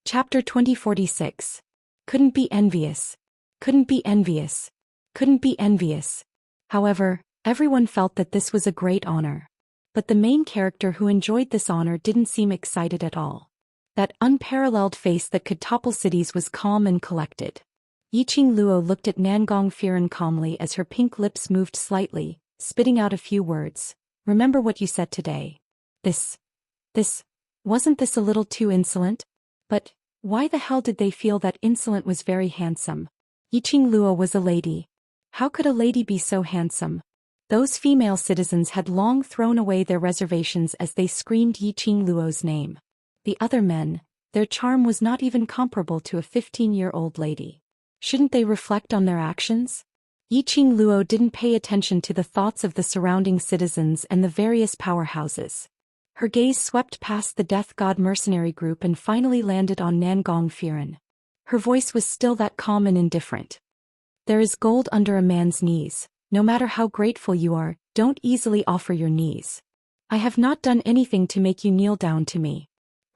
S1: Chapter 2046. Couldn't be envious. Couldn't be envious. Couldn't be envious. However, everyone felt that this was a great honor. But the main character who enjoyed this honor didn't seem excited at all. That unparalleled face that could topple cities was calm and collected. Yiqing Luo looked at Nangong Firen calmly as her pink lips moved slightly, spitting out a few words. Remember what you said today. Wasn't this a little too insolent? But why the hell did they feel that insolent was very handsome? Yiqing Luo was a lady. How could a lady be so handsome? Those female citizens had long thrown away their reservations as they screamed Yiqing Luo's name. The other men, their charm was not even comparable to a 15-year-old lady. Shouldn't they reflect on their actions? Yiqing Luo didn't pay attention to the thoughts of the surrounding citizens and the various powerhouses. Her gaze swept past the Death God mercenary group and finally landed on Nangong Firen. Her voice was still that calm and indifferent. There is gold under a man's knees. No matter how grateful you are, don't easily offer your knees. I have not done anything to make you kneel down to me.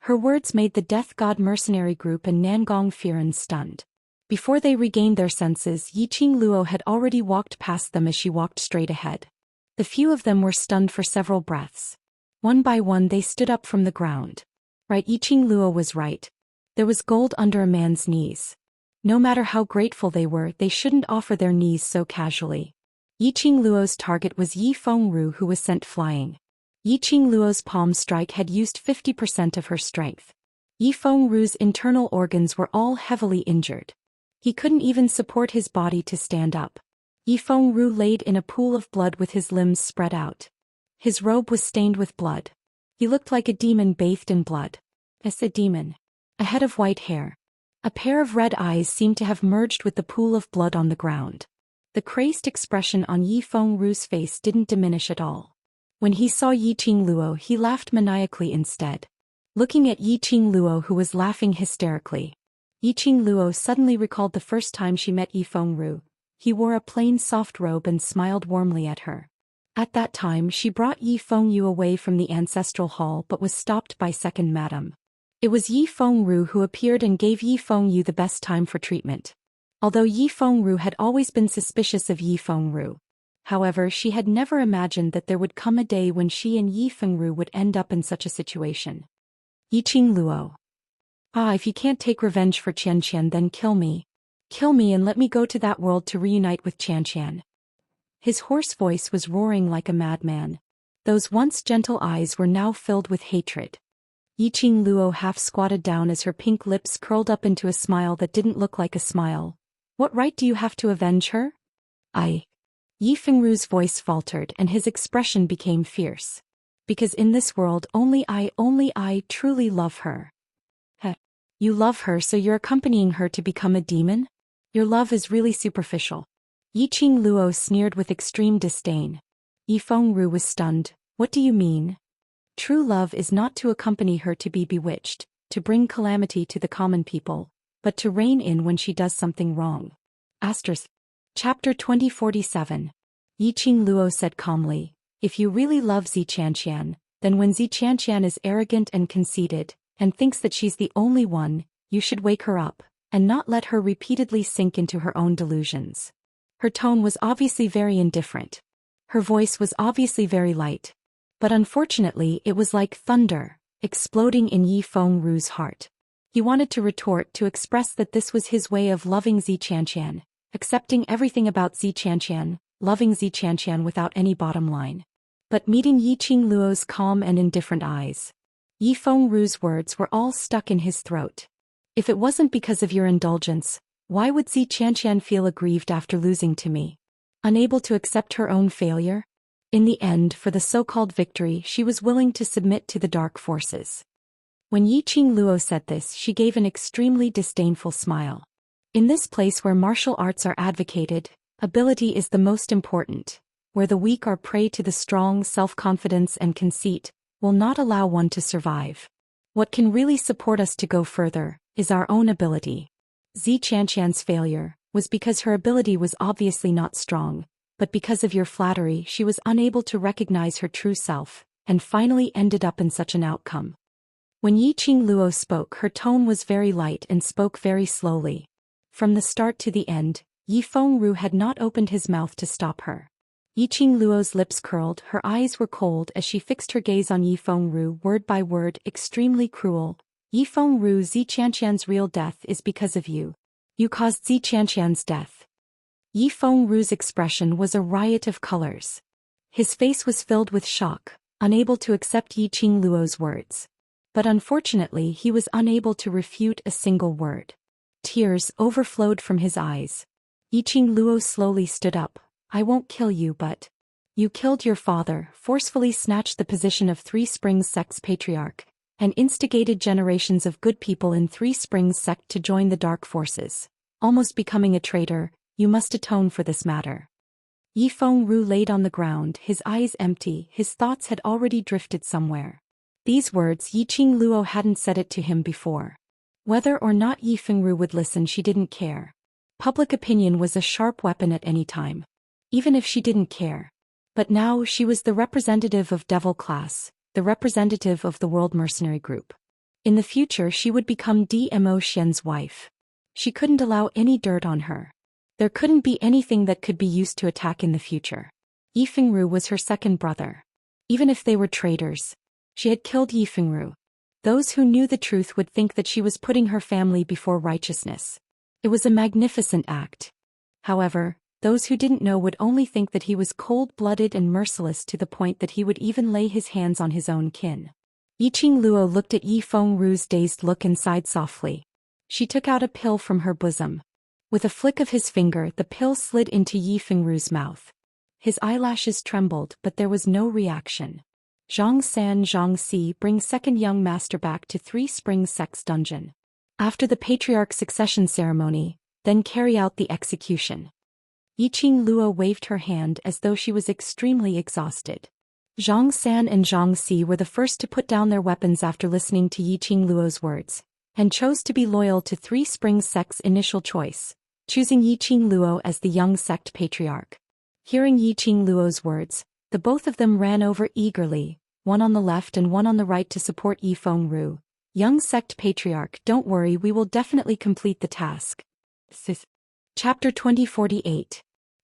S1: Her words made the Death God mercenary group and Nangong Firen stunned. Before they regained their senses, Yiqing Luo had already walked past them as she walked straight ahead. The few of them were stunned for several breaths. One by one they stood up from the ground. Right, Yiqing Luo was right. There was gold under a man's knees. No matter how grateful they were, they shouldn't offer their knees so casually. Yiqing Luo's target was Yi Fengru, who was sent flying. Yiqing Luo's palm strike had used 50% of her strength. Yi Fengru's internal organs were all heavily injured. He couldn't even support his body to stand up. Yi Fengru laid in a pool of blood with his limbs spread out. His robe was stained with blood. He looked like a demon bathed in blood. As a demon. A head of white hair. A pair of red eyes seemed to have merged with the pool of blood on the ground. The crazed expression on Yi Fengru's face didn't diminish at all. When he saw Yiqing Luo, he laughed maniacally instead. Looking at Yiqing Luo, who was laughing hysterically, Yiqing Luo suddenly recalled the first time she met Yi Fengru. He wore a plain soft robe and smiled warmly at her. At that time she brought Yi Fengru away from the ancestral hall but was stopped by second madam. It was Yi Fengru who appeared and gave Yi Fengru the best time for treatment. Although Yi Fengru had always been suspicious of Yi Fengru. However, she had never imagined that there would come a day when she and Yi Fengru would end up in such a situation. Yiqing Luo. If you can't take revenge for Xianxia, then kill me. Kill me and let me go to that world to reunite with Xianxia. His hoarse voice was roaring like a madman. Those once gentle eyes were now filled with hatred. Yiqing Luo half squatted down as her pink lips curled up into a smile that didn't look like a smile. What right do you have to avenge her? Yi Fengru's voice faltered and his expression became fierce. Because in this world only I truly love her. You love her, so you're accompanying her to become a demon? Your love is really superficial. Yiqing Luo sneered with extreme disdain. Yi Fengru was stunned. What do you mean? True love is not to accompany her to be bewitched, to bring calamity to the common people, but to rein in when she does something wrong. Chapter 2047. Yiqing Luo said calmly, if you really love Xianxia, then when Xianxia is arrogant and conceited, and thinks that she's the only one, you should wake her up, and not let her repeatedly sink into her own delusions. Her tone was obviously very indifferent. Her voice was obviously very light. But unfortunately it was like thunder, exploding in Yi Fengru's heart. He wanted to retort to express that this was his way of loving Xianxia, accepting everything about Xianxia, loving Xianxia without any bottom line. But meeting Yiqing Luo's calm and indifferent eyes, Yi Fengru's words were all stuck in his throat. If it wasn't because of your indulgence, why would Xianxia feel aggrieved after losing to me? Unable to accept her own failure? In the end, for the so-called victory, she was willing to submit to the dark forces. When Yiqing Luo said this, she gave an extremely disdainful smile. In this place where martial arts are advocated, ability is the most important. Where the weak are prey to the strong, self-confidence and conceit will not allow one to survive. What can really support us to go further is our own ability. Xianxia's failure was because her ability was obviously not strong, but because of your flattery she was unable to recognize her true self, and finally ended up in such an outcome. When Yiqing Luo spoke, her tone was very light and spoke very slowly. From the start to the end, Yi Fengru had not opened his mouth to stop her. Yiqing Luo's lips curled, her eyes were cold as she fixed her gaze on Yi Fengru, word by word, extremely cruel. Yi Fengru, Xianxia's real death is because of you. You caused Xianxia's death. Yi Fengru's expression was a riot of colors. His face was filled with shock, unable to accept Yiqing Luo's words. But unfortunately he was unable to refute a single word. Tears overflowed from his eyes. Yiqing Luo slowly stood up. I won't kill you, but you killed your father, forcefully snatched the position of Three Springs Sect's patriarch, and instigated generations of good people in Three Springs Sect to join the dark forces. Almost becoming a traitor, you must atone for this matter. Yi Fengru laid on the ground, his eyes empty, his thoughts had already drifted somewhere. These words Yiqing Luo hadn't said it to him before. Whether or not Yi Fengru would listen, she didn't care. Public opinion was a sharp weapon at any time. Even if she didn't care. But now she was the representative of Devil Class, the representative of the World Mercenary Group. In the future she would become Dmo Xian's wife. She couldn't allow any dirt on her. There couldn't be anything that could be used to attack in the future. Yi Fengru was her second brother. Even if they were traitors, she had killed Yi Fengru. Those who knew the truth would think that she was putting her family before righteousness. It was a magnificent act. However, those who didn't know would only think that he was cold-blooded and merciless to the point that he would even lay his hands on his own kin. Yiqing Luo looked at Yi Fengru's dazed look and sighed softly. She took out a pill from her bosom. With a flick of his finger, the pill slid into Yi Fengru's mouth. His eyelashes trembled, but there was no reaction. Zhang San Zhangxi, bring second young master back to Three Springs Sect's dungeon. After the patriarch succession ceremony, then carry out the execution. Yiqing Luo waved her hand as though she was extremely exhausted. Zhang San and Zhang Si were the first to put down their weapons after listening to Yiqing Luo's words, and chose to be loyal to Three Springs Sect's initial choice, choosing Yiqing Luo as the young sect patriarch. Hearing Yiqing Luo's words, the both of them ran over eagerly, one on the left and one on the right to support Yi Fengru. Young sect patriarch, don't worry, we will definitely complete the task. Chapter 2048.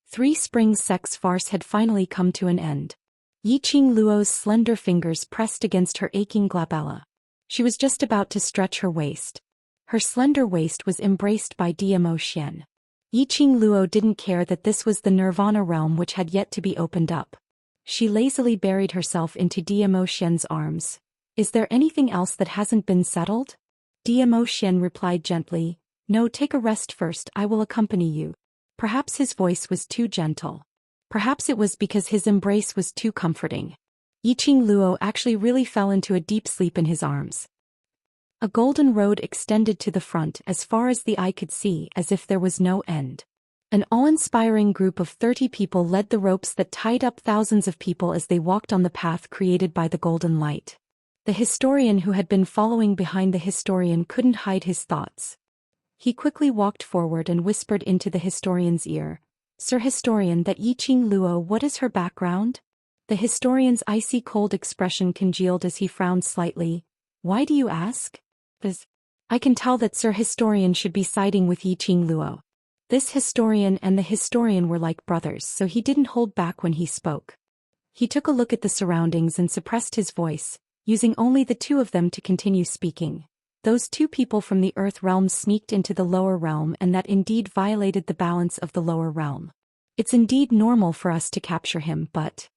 S1: Three Springs Sect's farce had finally come to an end. Yiqing Luo's slender fingers pressed against her aching glabella. She was just about to stretch her waist. Her slender waist was embraced by Dmo Xian. Yiqing Luo didn't care that this was the Nirvana realm which had yet to be opened up. She lazily buried herself into Dmo Xian's arms. Is there anything else that hasn't been settled? Dmo Xian replied gently, no, take a rest first, I will accompany you. Perhaps his voice was too gentle. Perhaps it was because his embrace was too comforting. Yiqing Luo actually really fell into a deep sleep in his arms. A golden road extended to the front as far as the eye could see, as if there was no end. An awe-inspiring group of 30 people led the ropes that tied up thousands of people as they walked on the path created by the golden light. The historian who had been following behind the historian couldn't hide his thoughts. He quickly walked forward and whispered into the historian's ear, Sir Historian, that Yiqing Luo, what is her background? The historian's icy cold expression congealed as he frowned slightly. Why do you ask? I can tell that Sir Historian should be siding with Yiqing Luo. This historian and the historian were like brothers, so he didn't hold back when he spoke. He took a look at the surroundings and suppressed his voice, using only the two of them to continue speaking. Those two people from the Earth realm sneaked into the lower realm, and that indeed violated the balance of the lower realm. It's indeed normal for us to capture him, but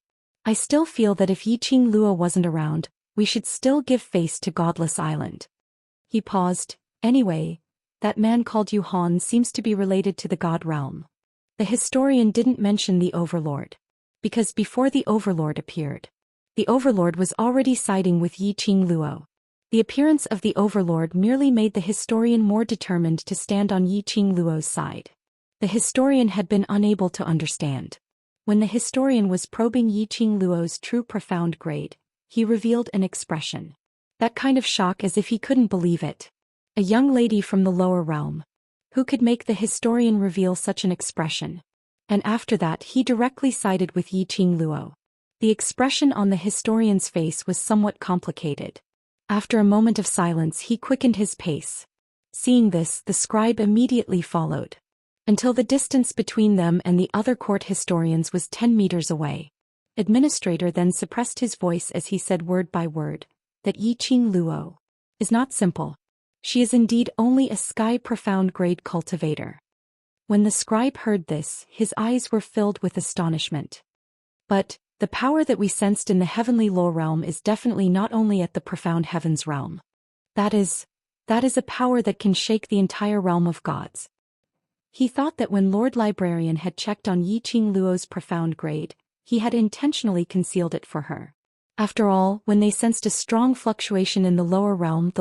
S1: I still feel that if Yiqing Luo wasn't around, we should still give face to Godless Island. He paused. Anyway, that man called Yuhan seems to be related to the God realm. The historian didn't mention the Overlord. Because before the Overlord appeared, the Overlord was already siding with Yiqing Luo. The appearance of the Overlord merely made the historian more determined to stand on Yiqing Luo's side. The historian had been unable to understand. When the historian was probing Yiqing Luo's true profound grade, he revealed an expression. That kind of shock, as if he couldn't believe it. A young lady from the lower realm. Who could make the historian reveal such an expression? And after that he directly sided with Yiqing Luo. The expression on the historian's face was somewhat complicated. After a moment of silence he quickened his pace. Seeing this, the scribe immediately followed. Until the distance between them and the other court historians was 10 meters away. Administrator then suppressed his voice as he said word by word, that Yiqing Luo is not simple. She is indeed only a sky-profound grade cultivator. When the scribe heard this, his eyes were filled with astonishment. But the power that we sensed in the heavenly low realm is definitely not only at the profound heavens realm. That is a power that can shake the entire realm of gods. He thought that when Lord Librarian had checked on Yiqing Luo's profound grade, he had intentionally concealed it for her. After all, when they sensed a strong fluctuation in the lower realm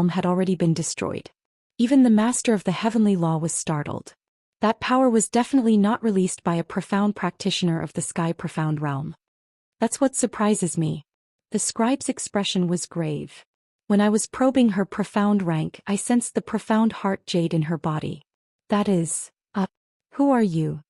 S1: had already been destroyed. Even the master of the heavenly law was startled. That power was definitely not released by a profound practitioner of the sky profound realm. That's what surprises me. The scribe's expression was grave. When I was probing her profound rank, I sensed the profound heart jade in her body. That is, who are you?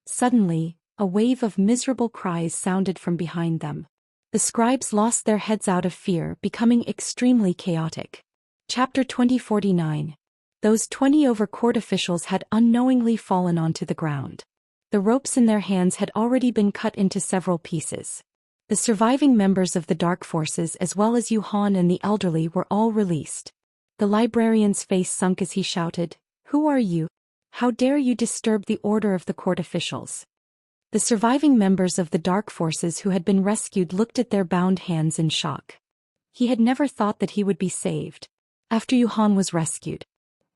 S1: Suddenly, a wave of miserable cries sounded from behind them. The scribes lost their heads out of fear, becoming extremely chaotic. Chapter 2049. Those 20 over-court officials had unknowingly fallen onto the ground. The ropes in their hands had already been cut into several pieces. The surviving members of the dark forces as well as Yu Han and the elderly were all released. The librarian's face sunk as he shouted, "Who are you? How dare you disturb the order of the court officials?" The surviving members of the dark forces who had been rescued looked at their bound hands in shock. He had never thought that he would be saved. After Yu Han was rescued,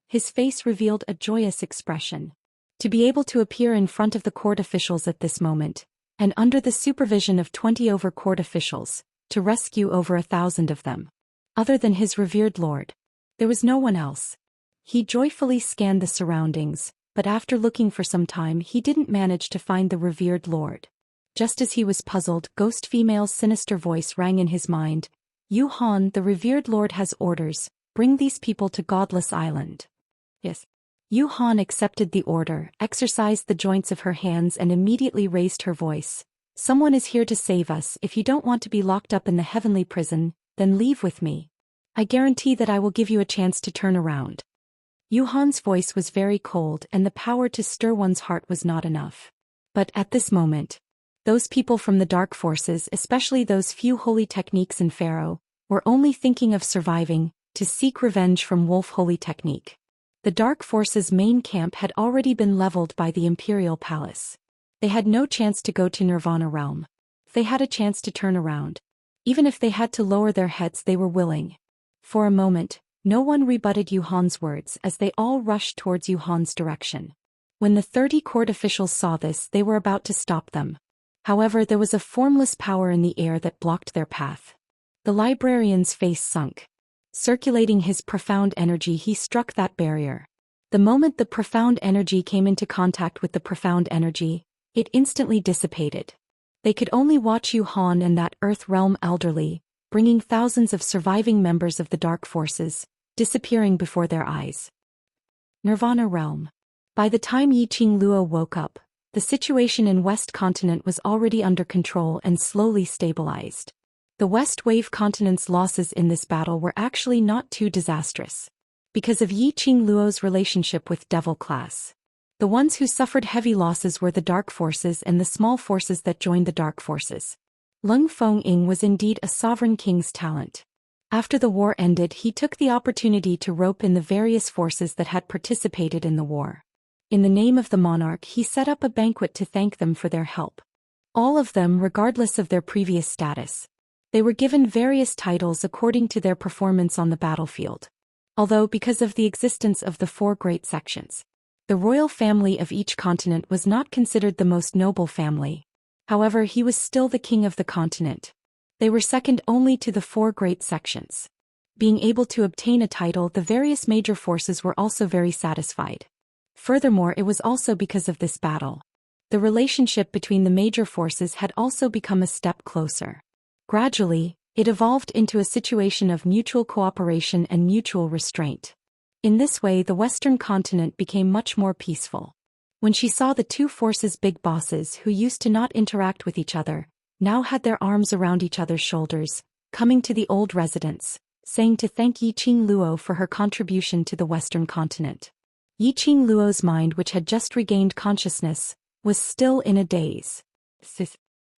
S1: his face revealed a joyous expression. To be able to appear in front of the court officials at this moment, and under the supervision of 20 over-court officials, to rescue over 1,000 of them. Other than his revered lord, there was no one else. He joyfully scanned the surroundings, but after looking for some time he didn't manage to find the revered lord. Just as he was puzzled, Ghost Female's sinister voice rang in his mind. "Yu Han, the revered lord has orders, bring these people to Godless Island." Yes. Yu Han accepted the order, exercised the joints of her hands and immediately raised her voice. "Someone is here to save us. If you don't want to be locked up in the heavenly prison, then leave with me. I guarantee that I will give you a chance to turn around." Yu Han's voice was very cold and the power to stir one's heart was not enough. But at this moment, those people from the dark forces, especially those few holy techniques in Pharaoh, were only thinking of surviving, to seek revenge from Wolf Holy Technique. The Dark Forces' main camp had already been leveled by the Imperial Palace. They had no chance to go to Nirvana Realm. They had a chance to turn around. Even if they had to lower their heads, they were willing. For a moment, no one rebutted Yu Han's words as they all rushed towards Yu Han's direction. When the 30 court officials saw this, they were about to stop them. However, there was a formless power in the air that blocked their path. The librarian's face sunk. Circulating his profound energy, he struck that barrier. The moment the profound energy came into contact with the profound energy, it instantly dissipated. They could only watch Yu Han and that Earth Realm elderly, bringing thousands of surviving members of the Dark Forces, disappearing before their eyes. Nirvana Realm. By the time Yiqing Luo woke up, the situation in West Continent was already under control and slowly stabilized. The West Wave Continent's losses in this battle were actually not too disastrous. Because of Yiqing Luo's relationship with Devil Class. The ones who suffered heavy losses were the Dark Forces and the small forces that joined the Dark Forces. Lung Feng-ing was indeed a sovereign king's talent. After the war ended, he took the opportunity to rope in the various forces that had participated in the war. In the name of the monarch, he set up a banquet to thank them for their help. All of them, regardless of their previous status. They were given various titles according to their performance on the battlefield. Although because of the existence of the 4 great sections, the royal family of each continent was not considered the most noble family. However, he was still the king of the continent. They were second only to the 4 great sections. Being able to obtain a title, the various major forces were also very satisfied. Furthermore, it was also because of this battle. The relationship between the major forces had also become a step closer. Gradually, it evolved into a situation of mutual cooperation and mutual restraint. In this way, the Western continent became much more peaceful. When she saw the 2 forces' big bosses who used to not interact with each other, now had their arms around each other's shoulders, coming to the old residence, saying to thank Yiqing Luo for her contribution to the Western continent. Yiqing Luo's mind, which had just regained consciousness, was still in a daze.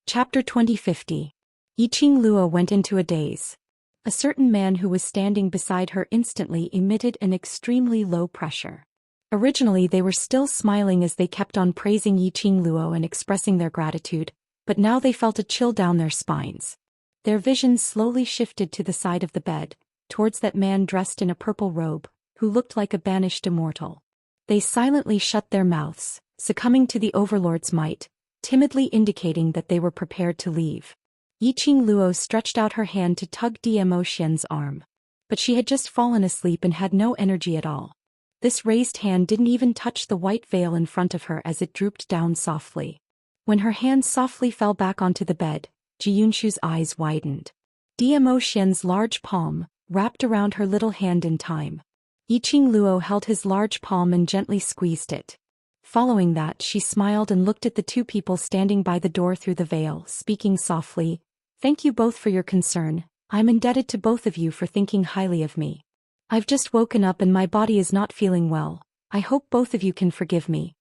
S1: Chapter 2050. Yiqing Luo went into a daze. A certain man who was standing beside her instantly emitted an extremely low pressure. Originally they were still smiling as they kept on praising Yiqing Luo and expressing their gratitude, but now they felt a chill down their spines. Their vision slowly shifted to the side of the bed, towards that man dressed in a purple robe, who looked like a banished immortal. They silently shut their mouths, succumbing to the overlord's might, timidly indicating that they were prepared to leave. Yiqing Luo stretched out her hand to tug Dmo Xian's arm. But she had just fallen asleep and had no energy at all. This raised hand didn't even touch the white veil in front of her as it drooped down softly. When her hand softly fell back onto the bed, Ji Yunshu's eyes widened. Dmo Xian's large palm wrapped around her little hand in time. Yiqing Luo held his large palm and gently squeezed it. Following that, she smiled and looked at the two people standing by the door through the veil, speaking softly, "Thank you both for your concern. I'm indebted to both of you for thinking highly of me. I've just woken up and my body is not feeling well. I hope both of you can forgive me."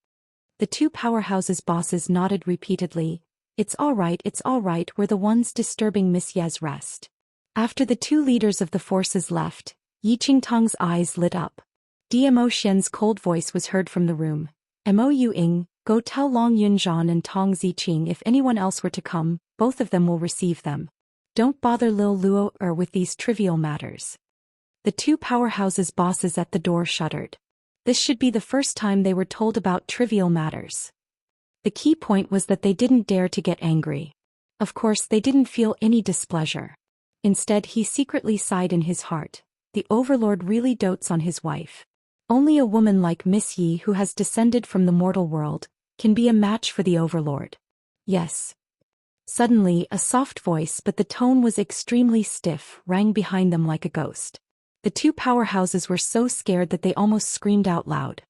S1: The two powerhouses' bosses nodded repeatedly. It's all right, we're the ones disturbing Miss Ye's rest." After the two leaders of the forces left, Yiqing Tong's eyes lit up. Dmo Xian's cold voice was heard from the room. "Mo Ying, go tell Long Yunzhan and Tong Ziqing if anyone else were to come, both of them will receive them. Don't bother Lil Luo with these trivial matters." The two powerhouses' bosses at the door shuddered. This should be the first time they were told about trivial matters. The key point was that they didn't dare to get angry. Of course, they didn't feel any displeasure. Instead, he secretly sighed in his heart. The overlord really dotes on his wife. Only a woman like Miss Yi, who has descended from the mortal world, can be a match for the overlord. Yes. Suddenly, a soft voice, but the tone was extremely stiff, rang behind them like a ghost. The two powerhouses were so scared that they almost screamed out loud.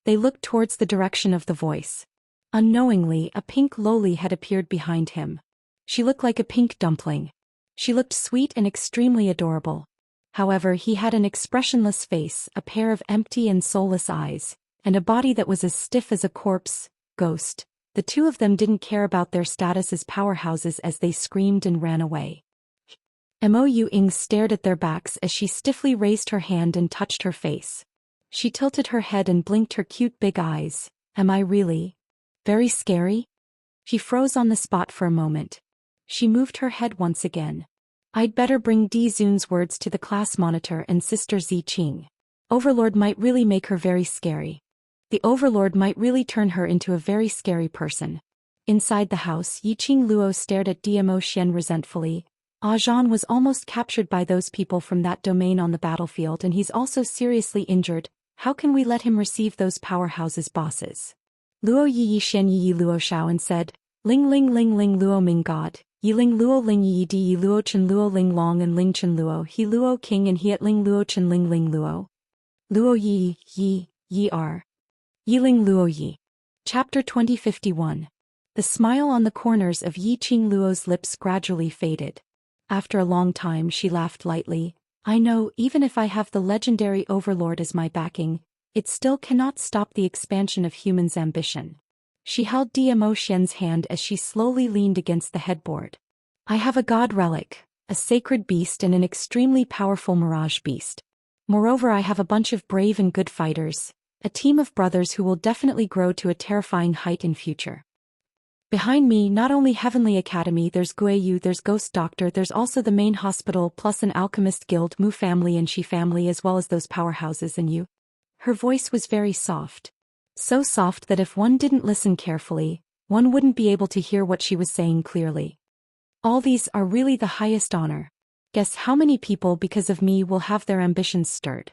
S1: They looked towards the direction of the voice. Unknowingly, a pink loli had appeared behind him. She looked like a pink dumpling. She looked sweet and extremely adorable. However, he had an expressionless face, a pair of empty and soulless eyes, and a body that was as stiff as a corpse, ghost. The two of them didn't care about their status as powerhouses as they screamed and ran away. Mo Ying stared at their backs as she stiffly raised her hand and touched her face. She tilted her head and blinked her cute big eyes. "Am I really very scary?" She froze on the spot for a moment. She moved her head once again. "I'd better bring Di Zun's words to the class monitor and Sister Ziqing. Overlord might really make her very scary. The overlord might really turn her into a very scary person." Inside the house, Yiqing Luo stared at Dmo Xian resentfully. Zhan was almost captured by those people from that domain on the battlefield, and he's also seriously injured. How can we let him receive those powerhouses' bosses? Luo Yi Shen Yi Luo Shao and said, "Ling Ling Ling Ling Luo Ming God, Yi Ling Luo Ling Yi Di Yi Luo Chen Luo Ling Long and Ling Chen Luo He Luo King and Hiat Ling Luo Chen Ling Ling Luo. Luo Yi R. Yi Ling Luo Yi." Chapter 2051. The smile on the corners of Yiqing Luo's lips gradually faded. After a long time, she laughed lightly. "I know, even if I have the legendary overlord as my backing, it still cannot stop the expansion of humans' ambition." She held Dmo Xian's hand as she slowly leaned against the headboard. "I have a god relic, a sacred beast and an extremely powerful mirage beast. Moreover, I have a bunch of brave and good fighters, a team of brothers who will definitely grow to a terrifying height in future. Behind me, not only Heavenly Academy, there's Guiyu, there's Ghost Doctor, there's also the main hospital, plus an alchemist guild, Mu family and Shi family, as well as those powerhouses and you." Her voice was very soft. So soft that if one didn't listen carefully, one wouldn't be able to hear what she was saying clearly. "All these are really the highest honor. Guess how many people because of me will have their ambitions stirred."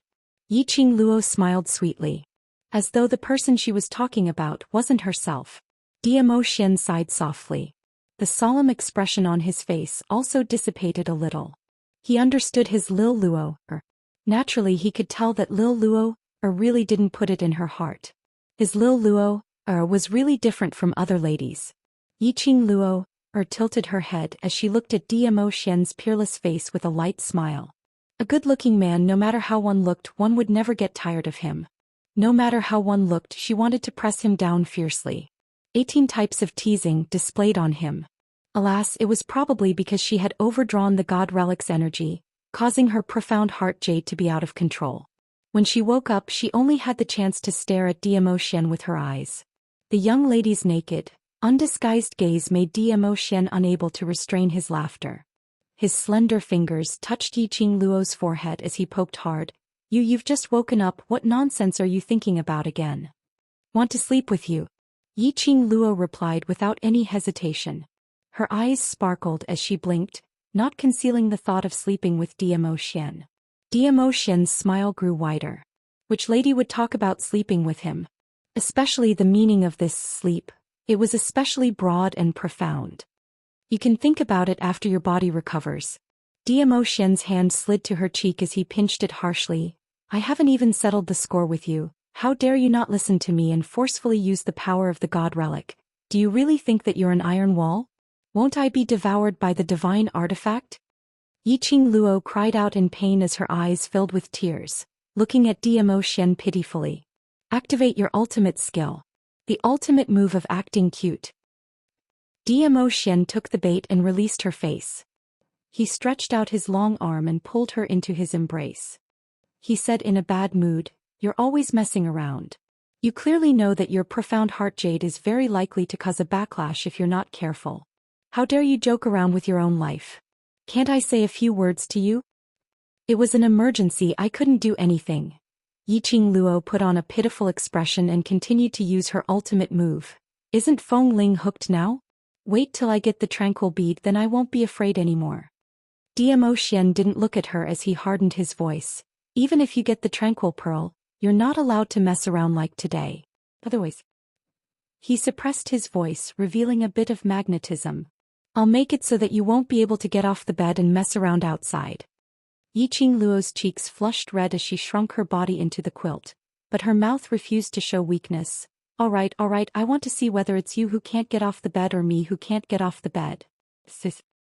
S1: Yiqing Luo smiled sweetly. As though the person she was talking about wasn't herself. Dmo Xian sighed softly. The solemn expression on his face also dissipated a little. He understood his Lil Luo. Naturally, he could tell that Lil Luo really didn't put it in her heart. His Lil Luo was really different from other ladies. Yiqing Luo tilted her head as she looked at Dmo Xian's peerless face with a light smile. A good-looking man, no matter how one looked, one would never get tired of him. No matter how one looked, she wanted to press him down fiercely. 18 types of teasing displayed on him. Alas, it was probably because she had overdrawn the god relic's energy, causing her profound heart jade to be out of control. When she woke up, she only had the chance to stare at Dmo Xian with her eyes. The young lady's naked, undisguised gaze made Dmo Xian unable to restrain his laughter. His slender fingers touched Yiqing Luo's forehead as he poked hard. You've just woken up, what nonsense are you thinking about again? Want to sleep with you? Yiqing Luo replied without any hesitation. Her eyes sparkled as she blinked, not concealing the thought of sleeping with Zhou Xian. Zhou Xian's smile grew wider. Which lady would talk about sleeping with him? Especially the meaning of this sleep. It was especially broad and profound. You can think about it after your body recovers. Zhou Xian's hand slid to her cheek as he pinched it harshly. I haven't even settled the score with you. How dare you not listen to me and forcefully use the power of the god relic? Do you really think that you're an iron wall? Won't I be devoured by the divine artifact? Yiqing Luo cried out in pain as her eyes filled with tears, looking at Zhou Xian pitifully. Activate your ultimate skill. The ultimate move of acting cute. Zhou Xian took the bait and released her face. He stretched out his long arm and pulled her into his embrace. He said in a bad mood, "You're always messing around. You clearly know that your profound heart jade is very likely to cause a backlash if you're not careful. How dare you joke around with your own life? Can't I say a few words to you?" It was an emergency, I couldn't do anything. Yiqing Luo put on a pitiful expression and continued to use her ultimate move. Isn't Feng Ling hooked now? Wait till I get the tranquil bead, then I won't be afraid anymore. Zhou Xian didn't look at her as he hardened his voice. Even if you get the tranquil pearl, you're not allowed to mess around like today. Otherwise. He suppressed his voice, revealing a bit of magnetism. I'll make it so that you won't be able to get off the bed and mess around outside. Yiqing Luo's cheeks flushed red as she shrunk her body into the quilt, but her mouth refused to show weakness. All right, I want to see whether it's you who can't get off the bed or me who can't get off the bed. Sis.